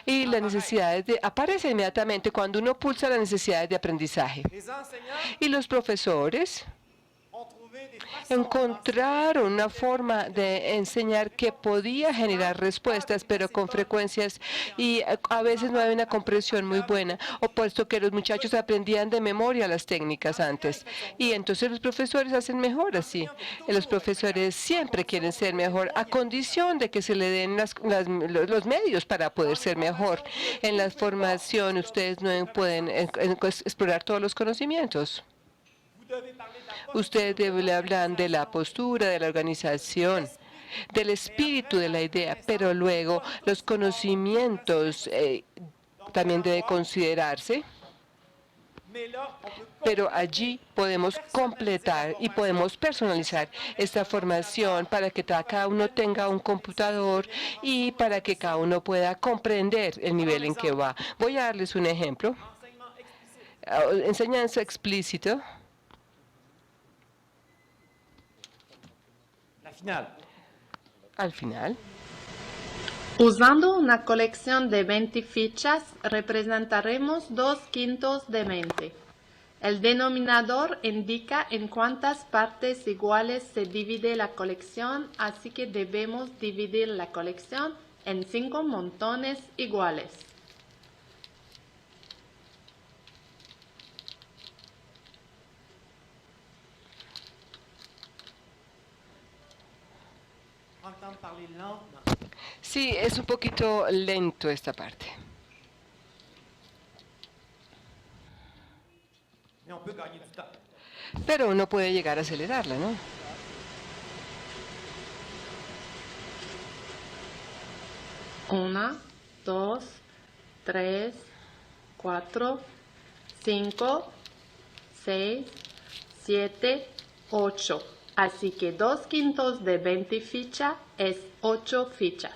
y las necesidades aparecen inmediatamente cuando uno pulsa las necesidades de aprendizaje. Y los profesores encontraron una forma de enseñar que podía generar respuestas, pero con frecuencias y a veces no había una comprensión muy buena, puesto que los muchachos aprendían de memoria las técnicas antes. Y entonces los profesores hacen mejor así. Los profesores siempre quieren ser mejor, a condición de que se le den los medios para poder ser mejor. En la formación ustedes no pueden explorar todos los conocimientos. Ustedes deben hablar de la postura, de la organización, del espíritu de la idea, pero luego los conocimientos también deben considerarse. Pero allí podemos completar y podemos personalizar esta formación para que cada uno tenga un computador y para que cada uno pueda comprender el nivel en que va. Voy a darles un ejemplo. Enseñanza explícita. Al final. Usando una colección de 20 fichas, representaremos 2/5 de 20. El denominador indica en cuántas partes iguales se divide la colección, así que debemos dividir la colección en 5 montones iguales. Sí, es un poquito lento esta parte. Pero uno puede llegar a acelerarla, ¿no? Una, 2, 3, 4, 5, 6, 7, 8. Así que 2/5 de 20 fichas es 8 fichas.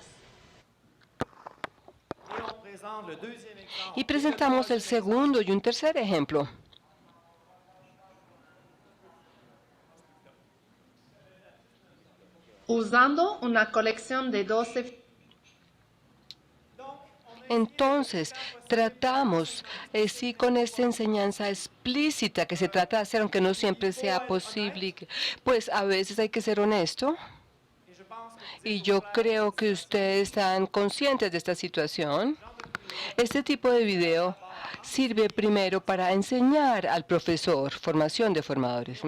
Y presentamos el segundo y un tercer ejemplo. Usando una colección de 12 Entonces, tratamos, sí, con esta enseñanza explícita que se trata de hacer, aunque no siempre sea posible, pues a veces hay que ser honesto. Y yo creo que ustedes están conscientes de esta situación. Este tipo de video sirve primero para enseñar al profesor, formación de formadores,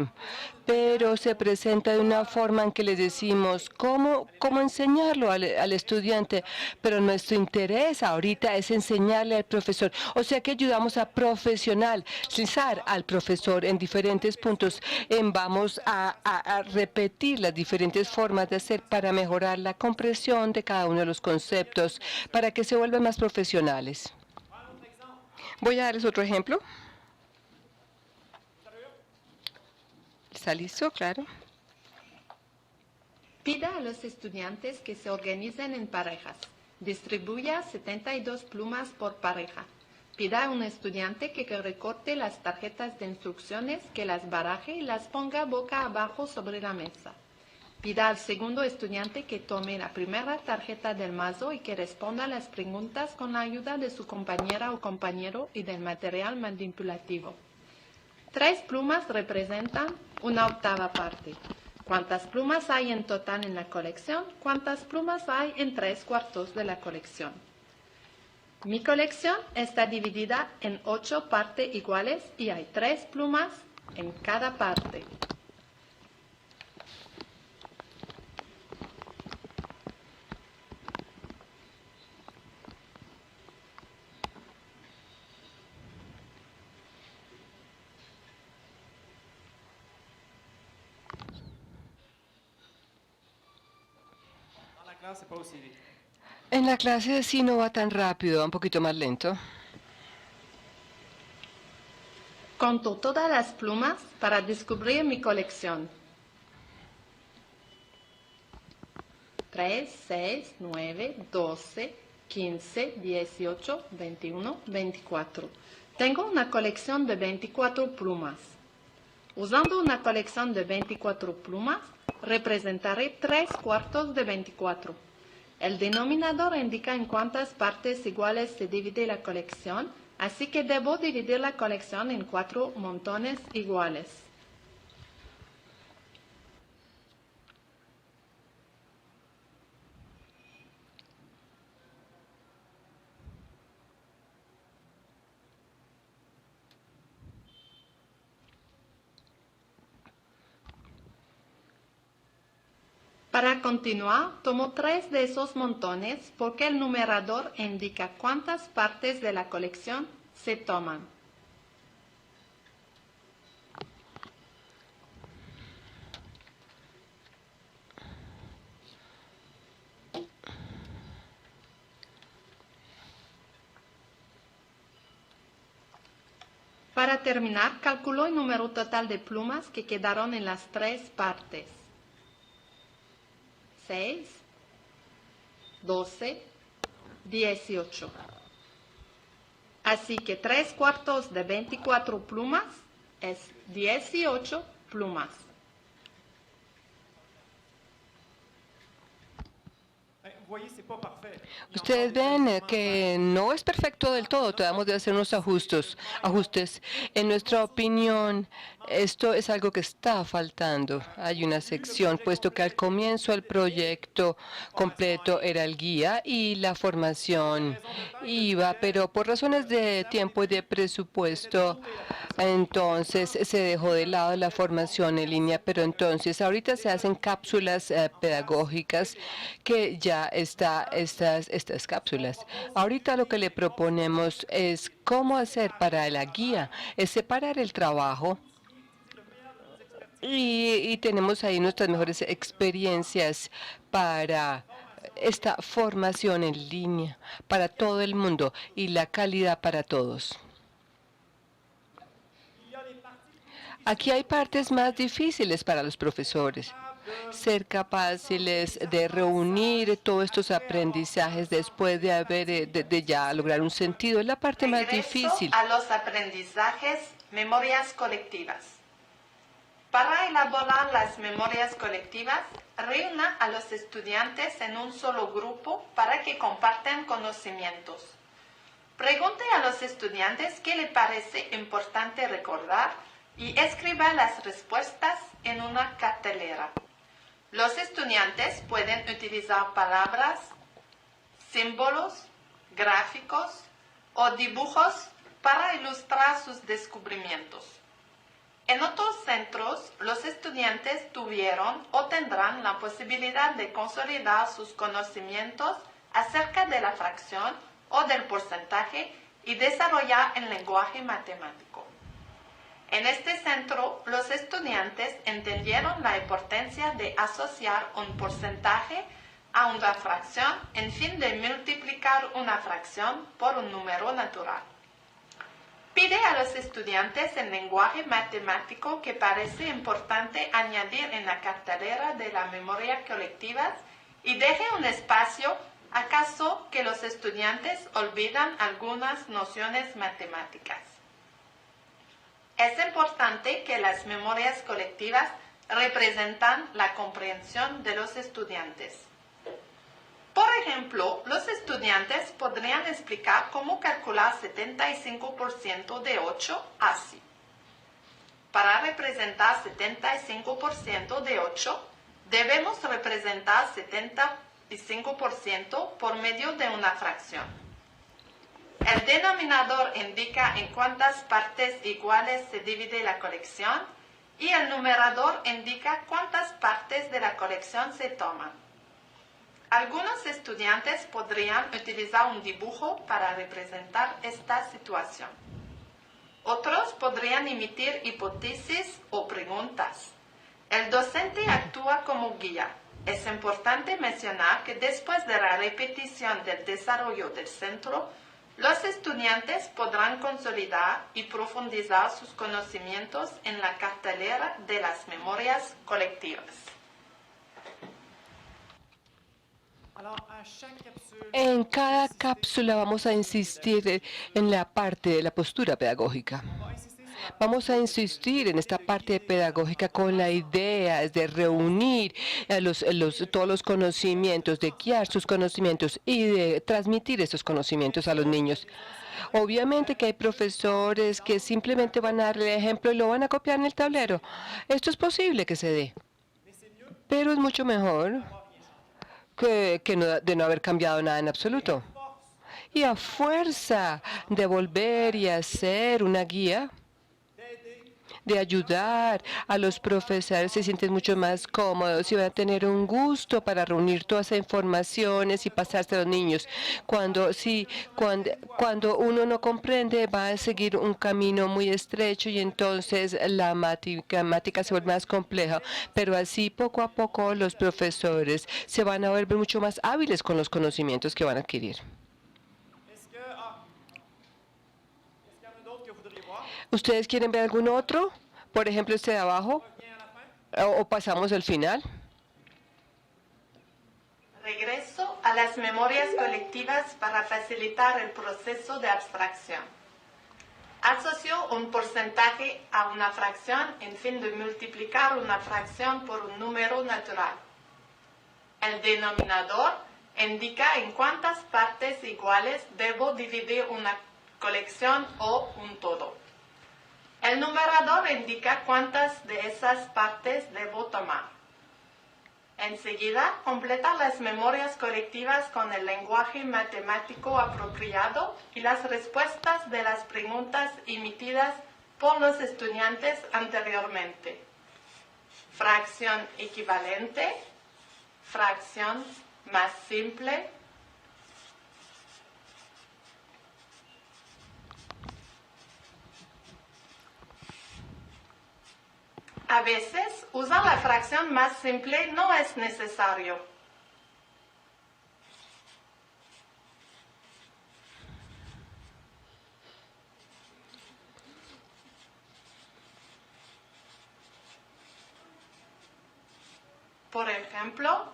pero se presenta de una forma en que le decimos cómo enseñarlo al estudiante, pero nuestro interés ahorita es enseñarle al profesor. O sea que ayudamos a profesionalizar al profesor en diferentes puntos. Vamos a repetir las diferentes formas de hacer para mejorar la comprensión de cada uno de los conceptos, para que se vuelvan más profesionales. Voy a darles otro ejemplo. ¿Está listo? Claro. Pida a los estudiantes que se organicen en parejas. Distribuya 72 plumas por pareja. Pida a un estudiante que recorte las tarjetas de instrucciones, que las baraje y las ponga boca abajo sobre la mesa. Pida al segundo estudiante que tome la primera tarjeta del mazo y que responda a las preguntas con la ayuda de su compañera o compañero y del material manipulativo. 3 plumas representan una octava parte. ¿Cuántas plumas hay en total en la colección? ¿Cuántas plumas hay en 3/4 de la colección? Mi colección está dividida en 8 partes iguales y hay 3 plumas en cada parte. En la clase sí no va tan rápido, va un poquito más lento. Conto todas las plumas para descubrir mi colección. 3, 6, 9, 12, 15, 18, 21, 24. Tengo una colección de 24 plumas. Usando una colección de 24 plumas, representaré 3/4 de 24. El denominador indica en cuántas partes iguales se divide la colección, así que debo dividir la colección en 4 montones iguales. Para continuar, tomo 3 de esos montones porque el numerador indica cuántas partes de la colección se toman. Para terminar, calculó el número total de plumas que quedaron en las tres partes. 6, 12, 18. Así que 3/4 de 24 plumas es 18 plumas. Ustedes ven que no es perfecto del todo, tratamos de hacer unos ajustes. En nuestra opinión, esto es algo que está faltando. Hay una sección, puesto que al comienzo el proyecto completo era el guía y la formación iba, pero por razones de tiempo y de presupuesto, entonces se dejó de lado la formación en línea, pero entonces ahorita se hacen cápsulas pedagógicas que ya estas cápsulas. Ahorita lo que le proponemos es cómo hacer para la guía, es separar el trabajo y tenemos ahí nuestras mejores experiencias para esta formación en línea para todo el mundo y la calidad para todos. Aquí hay partes más difíciles para los profesores. Ser capaces de reunir todos estos aprendizajes después de ya lograr un sentido es la parte más difícil. A los aprendizajes, memorias colectivas. Para elaborar las memorias colectivas, reúna a los estudiantes en un solo grupo para que compartan conocimientos. Pregunte a los estudiantes qué le parece importante recordar y escriba las respuestas en una cartelera. Los estudiantes pueden utilizar palabras, símbolos, gráficos o dibujos para ilustrar sus descubrimientos. En otros centros, los estudiantes tuvieron o tendrán la posibilidad de consolidar sus conocimientos acerca de la fracción o del porcentaje y desarrollar el lenguaje matemático. En este centro, los estudiantes entendieron la importancia de asociar un porcentaje a una fracción en fin de multiplicar una fracción por un número natural. Pide a los estudiantes el lenguaje matemático que parece importante añadir en la cartelera de la memoria colectiva y deje un espacio acaso que los estudiantes olvidan algunas nociones matemáticas. Es importante que las memorias colectivas representan la comprensión de los estudiantes. Por ejemplo, los estudiantes podrían explicar cómo calcular 75% de 8 así. Para representar 75% de 8, debemos representar 75% por medio de una fracción. El denominador indica en cuántas partes iguales se divide la colección y el numerador indica cuántas partes de la colección se toman. Algunos estudiantes podrían utilizar un dibujo para representar esta situación. Otros podrían emitir hipótesis o preguntas. El docente actúa como guía. Es importante mencionar que después de la repetición del desarrollo del centro, los estudiantes podrán consolidar y profundizar sus conocimientos en la cartelera de las memorias colectivas. En cada cápsula vamos a insistir en la parte de la postura pedagógica. Vamos a insistir en esta parte pedagógica con la idea de reunir todos los conocimientos, de guiar sus conocimientos y de transmitir esos conocimientos a los niños. Obviamente que hay profesores que simplemente van a darle el ejemplo y lo van a copiar en el tablero. Esto es posible que se dé, pero es mucho mejor de no haber cambiado nada en absoluto. Y a fuerza de volver y hacer una guía, de ayudar a los profesores, se sienten mucho más cómodos y van a tener un gusto para reunir todas esas informaciones y pasárselo a los niños. Cuando uno no comprende, va a seguir un camino muy estrecho y entonces la matemática se vuelve más compleja. Pero así, poco a poco, los profesores se van a volver mucho más hábiles con los conocimientos que van a adquirir. ¿Ustedes quieren ver algún otro? Por ejemplo, este de abajo. ¿O pasamos al final? Regreso a las memorias colectivas para facilitar el proceso de abstracción. Asocio un porcentaje a una fracción en fin de multiplicar una fracción por un número natural. El denominador indica en cuántas partes iguales debo dividir una colección o un todo. El numerador indica cuántas de esas partes debo tomar. Enseguida, completa las memorias colectivas con el lenguaje matemático apropiado y las respuestas de las preguntas emitidas por los estudiantes anteriormente. Fracción equivalente, fracción más simple, a veces, usar la fracción más simple no es necesario. Por ejemplo,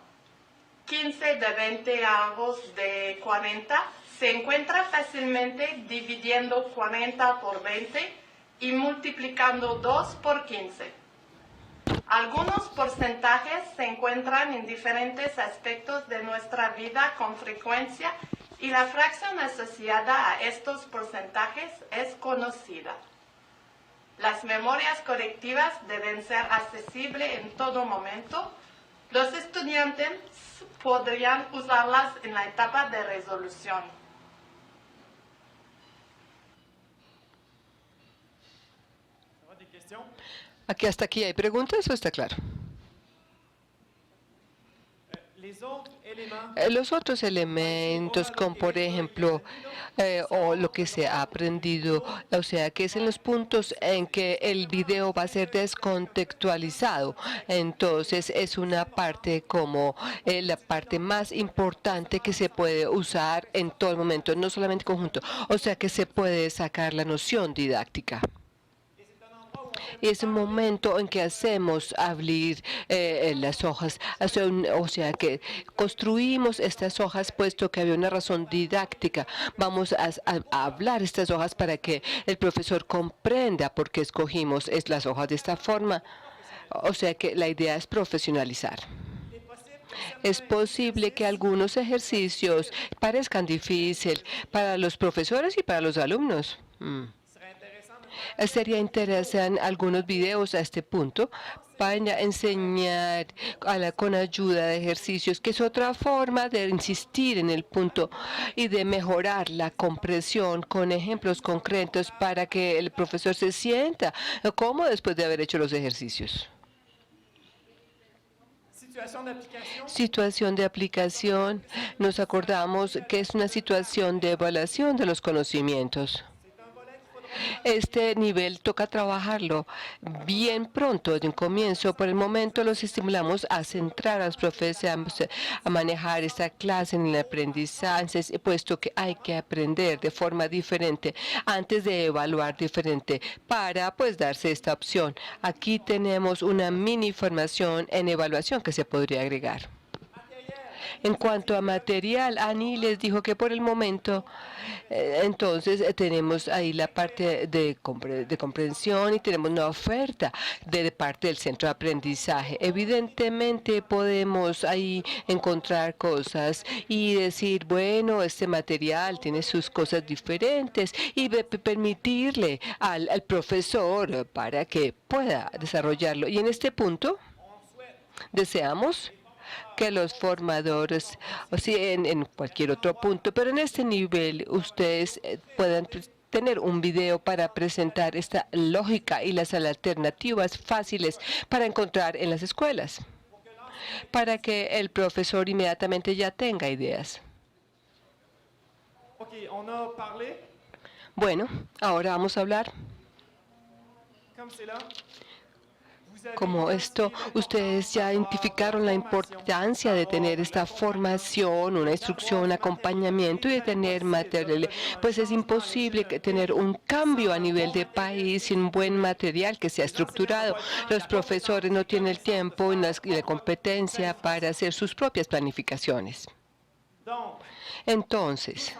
15 de 20 avos de 40 se encuentra fácilmente dividiendo 40 por 20 y multiplicando 2 por 15. Algunos porcentajes se encuentran en diferentes aspectos de nuestra vida con frecuencia y la fracción asociada a estos porcentajes es conocida. Las memorias colectivas deben ser accesibles en todo momento. Los estudiantes podrían usarlas en la etapa de resolución. ¿Aquí hasta aquí hay preguntas o está claro? Los otros elementos, como por ejemplo, o lo que se ha aprendido, o sea, que es en los puntos en que el video va a ser descontextualizado. Entonces, es una parte como la parte más importante que se puede usar en todo el momento, no solamente conjunto. O sea, que se puede sacar la noción didáctica. Es un momento en que hacemos abrir las hojas, o sea que construimos estas hojas puesto que había una razón didáctica. Vamos a hablar estas hojas para que el profesor comprenda por qué escogimos las hojas de esta forma. O sea que la idea es profesionalizar. Es posible que algunos ejercicios parezcan difíciles para los profesores y para los alumnos. Sería interesante algunos videos a este punto para enseñar con ayuda de ejercicios, que es otra forma de insistir en el punto y de mejorar la comprensión con ejemplos concretos para que el profesor se sienta cómodo después de haber hecho los ejercicios. Situación de aplicación, nos acordamos que es una situación de evaluación de los conocimientos. Este nivel toca trabajarlo bien pronto, desde un comienzo. Por el momento los estimulamos a centrar a los profesores a manejar esta clase en el aprendizaje, puesto que hay que aprender de forma diferente antes de evaluar diferente para pues darse esta opción. Aquí tenemos una mini formación en evaluación que se podría agregar. En cuanto a material, Ani les dijo que por el momento, entonces tenemos ahí la parte de comprensión y tenemos una oferta de parte del centro de aprendizaje. Evidentemente podemos ahí encontrar cosas y decir, bueno, este material tiene sus cosas diferentes y permitirle al profesor para que pueda desarrollarlo. Y en este punto, deseamos que los formadores, o sea, en cualquier otro punto, pero en este nivel ustedes puedan tener un video para presentar esta lógica y las alternativas fáciles para encontrar en las escuelas, para que el profesor inmediatamente ya tenga ideas. Bueno, ahora vamos a hablar. como esto, ustedes ya identificaron la importancia de tener esta formación, una instrucción, un acompañamiento y de tener material. Pues es imposible tener un cambio a nivel de país sin un buen material que sea estructurado. Los profesores no tienen el tiempo y la competencia para hacer sus propias planificaciones. Entonces,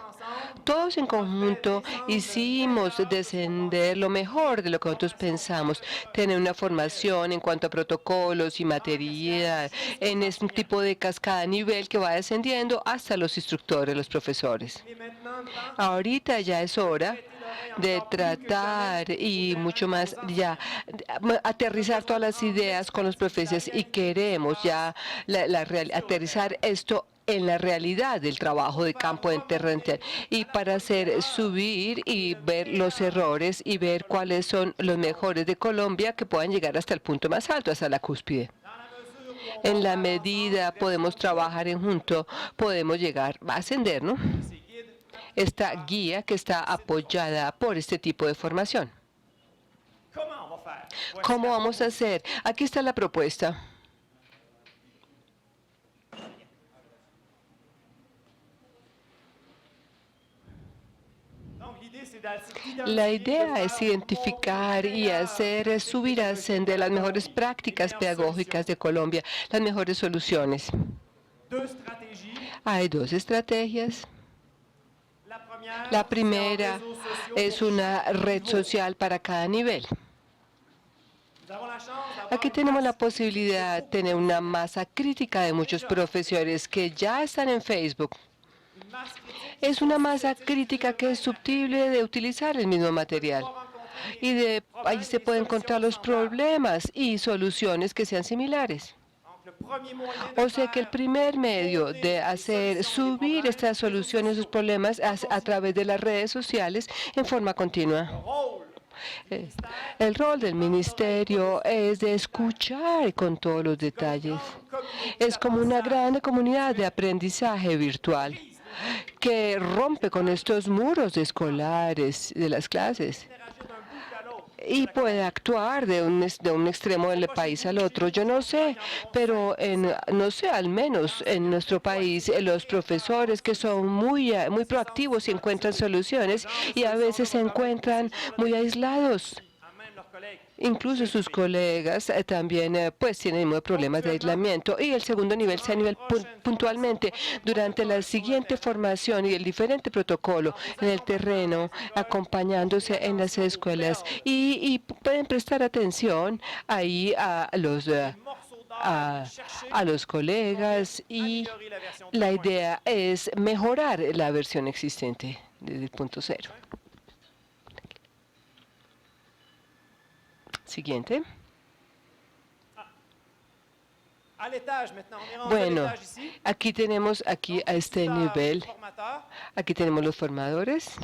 todos en conjunto hicimos descender lo mejor de lo que nosotros pensamos, tener una formación en cuanto a protocolos y material, en este tipo de cascada a nivel que va descendiendo hasta los instructores, los profesores. Ahorita ya es hora de tratar y mucho más ya aterrizar todas las ideas con los profesores y queremos ya aterrizar esto en la realidad del trabajo de campo en terreno y para hacer subir y ver los errores y ver cuáles son los mejores de Colombia que puedan llegar hasta el punto más alto, hasta la cúspide. En la medida podemos trabajar en junto, podemos llegar a ascender, ¿no? Esta guía que está apoyada por este tipo de formación. ¿Cómo vamos a hacer? Aquí está la propuesta. La idea es identificar y hacer subir a ascender las mejores prácticas pedagógicas de Colombia, las mejores soluciones. Hay dos estrategias. La primera es una red social para cada nivel. Aquí tenemos la posibilidad de tener una masa crítica de muchos profesores que ya están en Facebook. Es una masa crítica que es susceptible de utilizar el mismo material. Y ahí se pueden encontrar los problemas y soluciones que sean similares. O sea que el primer medio de hacer subir estas soluciones, esos problemas, es a través de las redes sociales en forma continua. El rol del ministerio es de escuchar con todos los detalles. Es como una gran comunidad de aprendizaje virtual que rompe con estos muros escolares de las clases y puede actuar de un extremo del país al otro. Yo no sé, pero no sé, al menos en nuestro país, los profesores que son muy proactivos y encuentran soluciones y a veces se encuentran muy aislados. Incluso sus colegas también pues tienen problemas de aislamiento. Y el segundo nivel sea puntualmente durante la siguiente formación y el diferente protocolo en el terreno, acompañándose en las escuelas y pueden prestar atención ahí a los colegas y la idea es mejorar la versión existente desde el punto cero. Siguiente. Bueno, aquí tenemos a este nivel. Aquí tenemos los formadores.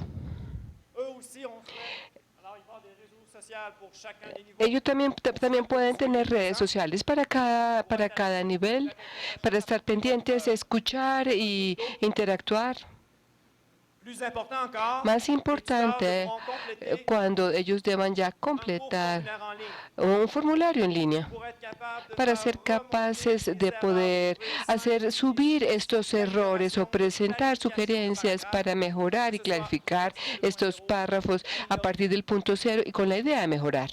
Ellos también pueden tener redes sociales para cada nivel, para estar pendientes, escuchar y interactuar. Más importante, cuando ellos deban ya completar un formulario en línea para ser capaces de poder hacer subir estos errores o presentar sugerencias para mejorar y clarificar estos párrafos a partir del punto cero y con la idea de mejorar.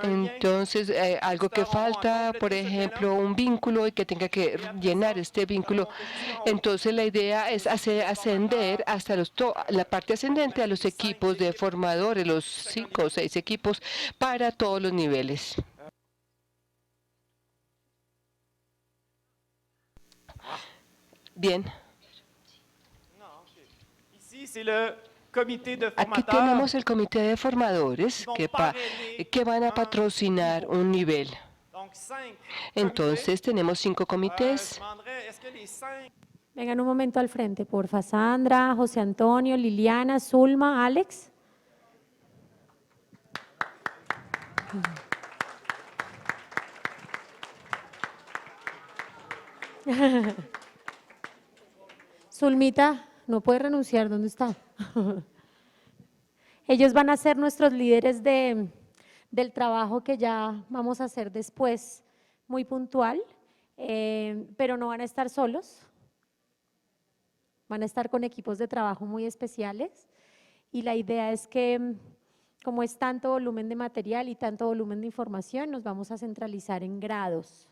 Entonces, algo que falta, por ejemplo, un vínculo y que tenga que llenar este vínculo. Entonces, la idea es ascender hasta la parte ascendente a los equipos de formadores, los 5 o 6 equipos para todos los niveles. Bien. Aquí tenemos el comité de formadores que van a patrocinar un nivel. Entonces tenemos 5 comités. Vengan un momento al frente, porfa. Sandra, José Antonio, Liliana, Zulma, Alex. Zulmita, no puede renunciar, ¿dónde está? Ellos van a ser nuestros líderes de del trabajo que ya vamos a hacer después, muy puntual, pero no van a estar solos, van a estar con equipos de trabajo muy especiales y la idea es que como es tanto volumen de material y tanto volumen de información, nos vamos a centralizar en grados.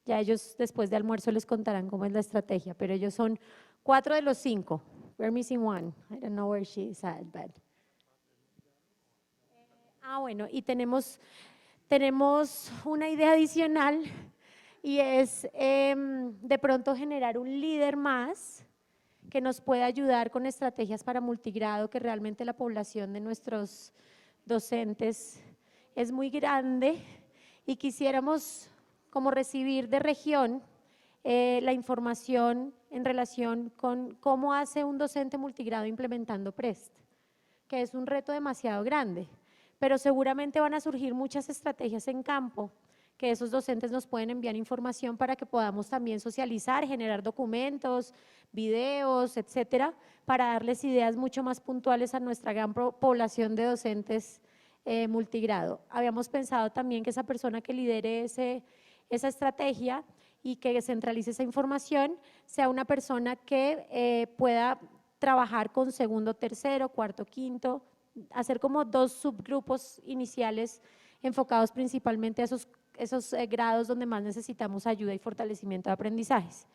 Ya ellos después de almuerzo les contarán cómo es la estrategia, pero ellos son 4 de los 5. We're missing one. I don't know where she is at, but… bueno, y tenemos una idea adicional y es de pronto generar un líder más que nos pueda ayudar con estrategias para multigrado, que realmente la población de nuestros docentes es muy grande y quisiéramos como recibir de región la información en relación con cómo hace un docente multigrado implementando PREST, que es un reto demasiado grande, pero seguramente van a surgir muchas estrategias en campo que esos docentes nos pueden enviar información para que podamos también socializar, generar documentos, videos, etcétera, para darles ideas mucho más puntuales a nuestra gran población de docentes multigrado. Habíamos pensado también que esa persona que lidere esa estrategia y que centralice esa información sea una persona que pueda trabajar con segundo, tercero, cuarto, quinto, hacer como 2 subgrupos iniciales enfocados principalmente a esos grados donde más necesitamos ayuda y fortalecimiento de aprendizajes.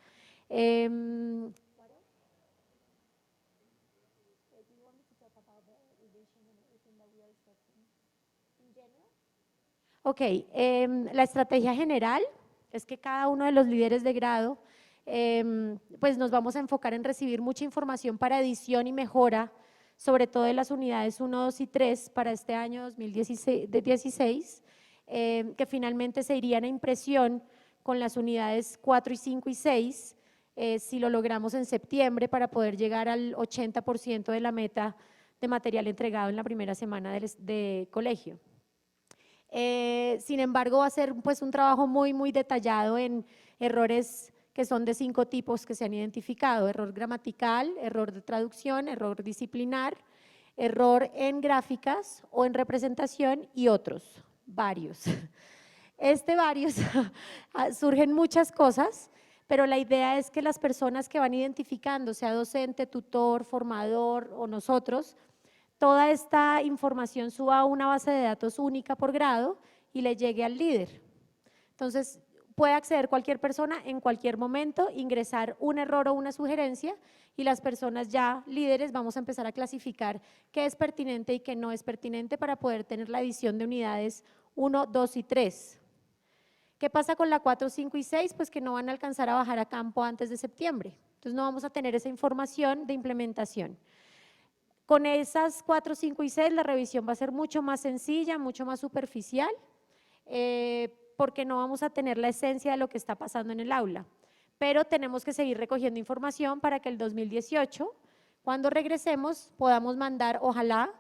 Ok, la estrategia general es que cada uno de los líderes de grado pues nos vamos a enfocar en recibir mucha información para edición y mejora, sobre todo de las unidades 1, 2 y 3 para este año 2016, que finalmente se irían a impresión con las unidades 4 y 5 y 6, si lo logramos en septiembre para poder llegar al 80% de la meta de material entregado en la primera semana de colegio. Sin embargo, va a ser pues un trabajo muy detallado en errores que son de 5 tipos que se han identificado: error gramatical, error de traducción, error disciplinar, error en gráficas o en representación y otros, varios. Varios, surgen muchas cosas, pero la idea es que las personas que van identificando, sea docente, tutor, formador o nosotros, toda esta información suba a una base de datos única por grado y le llegue al líder. Entonces, puede acceder cualquier persona en cualquier momento, ingresar un error o una sugerencia y las personas ya líderes vamos a empezar a clasificar qué es pertinente y qué no es pertinente para poder tener la edición de unidades 1, 2 y 3. ¿Qué pasa con la 4, 5 y 6? Pues que no van a alcanzar a bajar a campo antes de septiembre. Entonces no vamos a tener esa información de implementación. Con esas 4, 5 y 6 la revisión va a ser mucho más sencilla, mucho más superficial, porque no vamos a tener la esencia de lo que está pasando en el aula. Pero tenemos que seguir recogiendo información para que el 2018, cuando regresemos, podamos mandar, ojalá,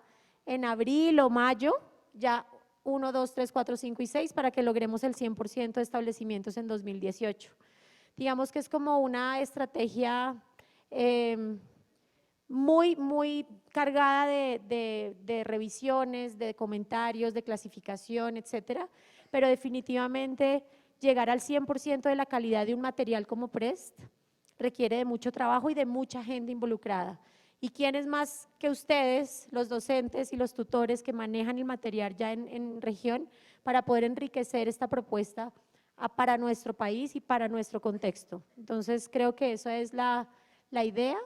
en abril o mayo, ya 1, 2, 3, 4, 5 y 6, para que logremos el 100% de establecimientos en 2018. Digamos que es como una estrategia muy cargada de revisiones, de comentarios, de clasificación, etcétera, pero definitivamente llegar al 100% de la calidad de un material como PREST requiere de mucho trabajo y de mucha gente involucrada. ¿Y quién es más que ustedes, los docentes y los tutores que manejan el material ya en región para poder enriquecer esta propuesta para nuestro país y para nuestro contexto? Entonces creo que esa es la idea.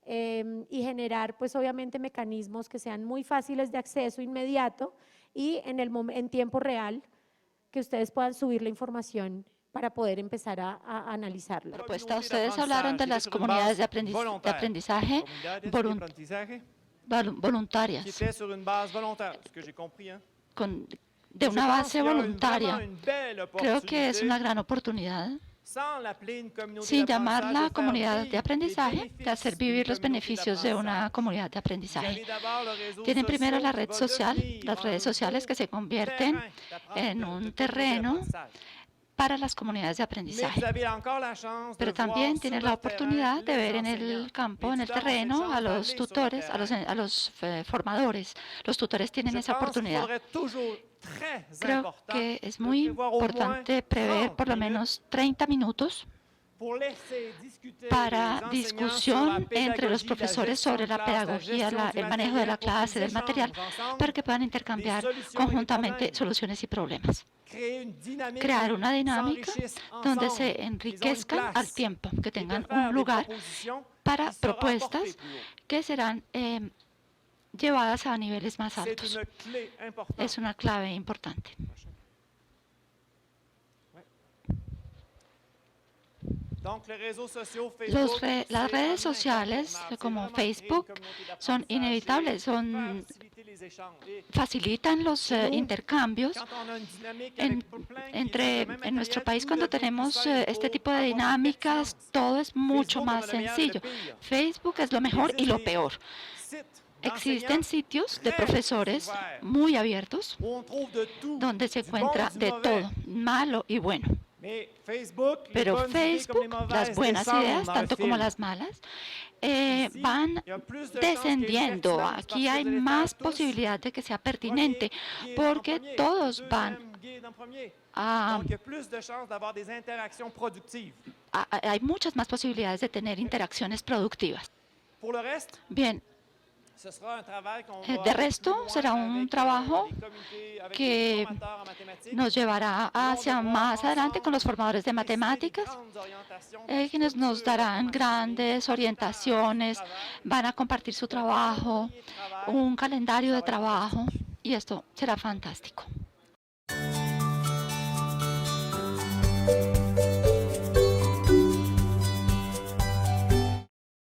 Y generar pues obviamente mecanismos que sean muy fáciles de acceso inmediato y en tiempo real que ustedes puedan subir la información para poder empezar a analizarla. Propuesta, ustedes hablaron de las comunidades de aprendizaje voluntarias, de una base voluntaria. Creo que es una gran oportunidad, sin llamarla comunidad de aprendizaje, de hacer vivir los beneficios de una comunidad de aprendizaje. Tienen primero la red social, las redes sociales que se convierten en un terreno para las comunidades de aprendizaje. Pero también tienen la oportunidad de ver en el campo, en el terreno, a los tutores, a los formadores. Los tutores tienen esa oportunidad. Creo que es muy importante prever por lo menos 30 minutos para discusión entre los profesores sobre la pedagogía, el manejo de la clase, del material, para que puedan intercambiar conjuntamente soluciones y problemas. Crear una dinámica donde se enriquezcan al tiempo, que tengan un lugar para propuestas que serán llevadas a niveles más altos. Es una clave importante. Las redes sociales como Facebook son inevitables, facilitan los intercambios. En nuestro país, cuando tenemos este tipo de dinámicas, todo es mucho más sencillo. Facebook es lo mejor y lo peor. Existen sitios de profesores muy abiertos donde se encuentra de todo, malo y bueno. Pero Facebook, las buenas ideas, tanto como las malas, van descendiendo. Aquí hay más posibilidad de que sea pertinente, porque todos van hay muchas más posibilidades de tener interacciones productivas. Bien. De resto, será un trabajo que nos llevará hacia más adelante con los formadores de matemáticas, quienes nos darán grandes orientaciones, van a compartir su trabajo, un calendario de trabajo, y esto será fantástico.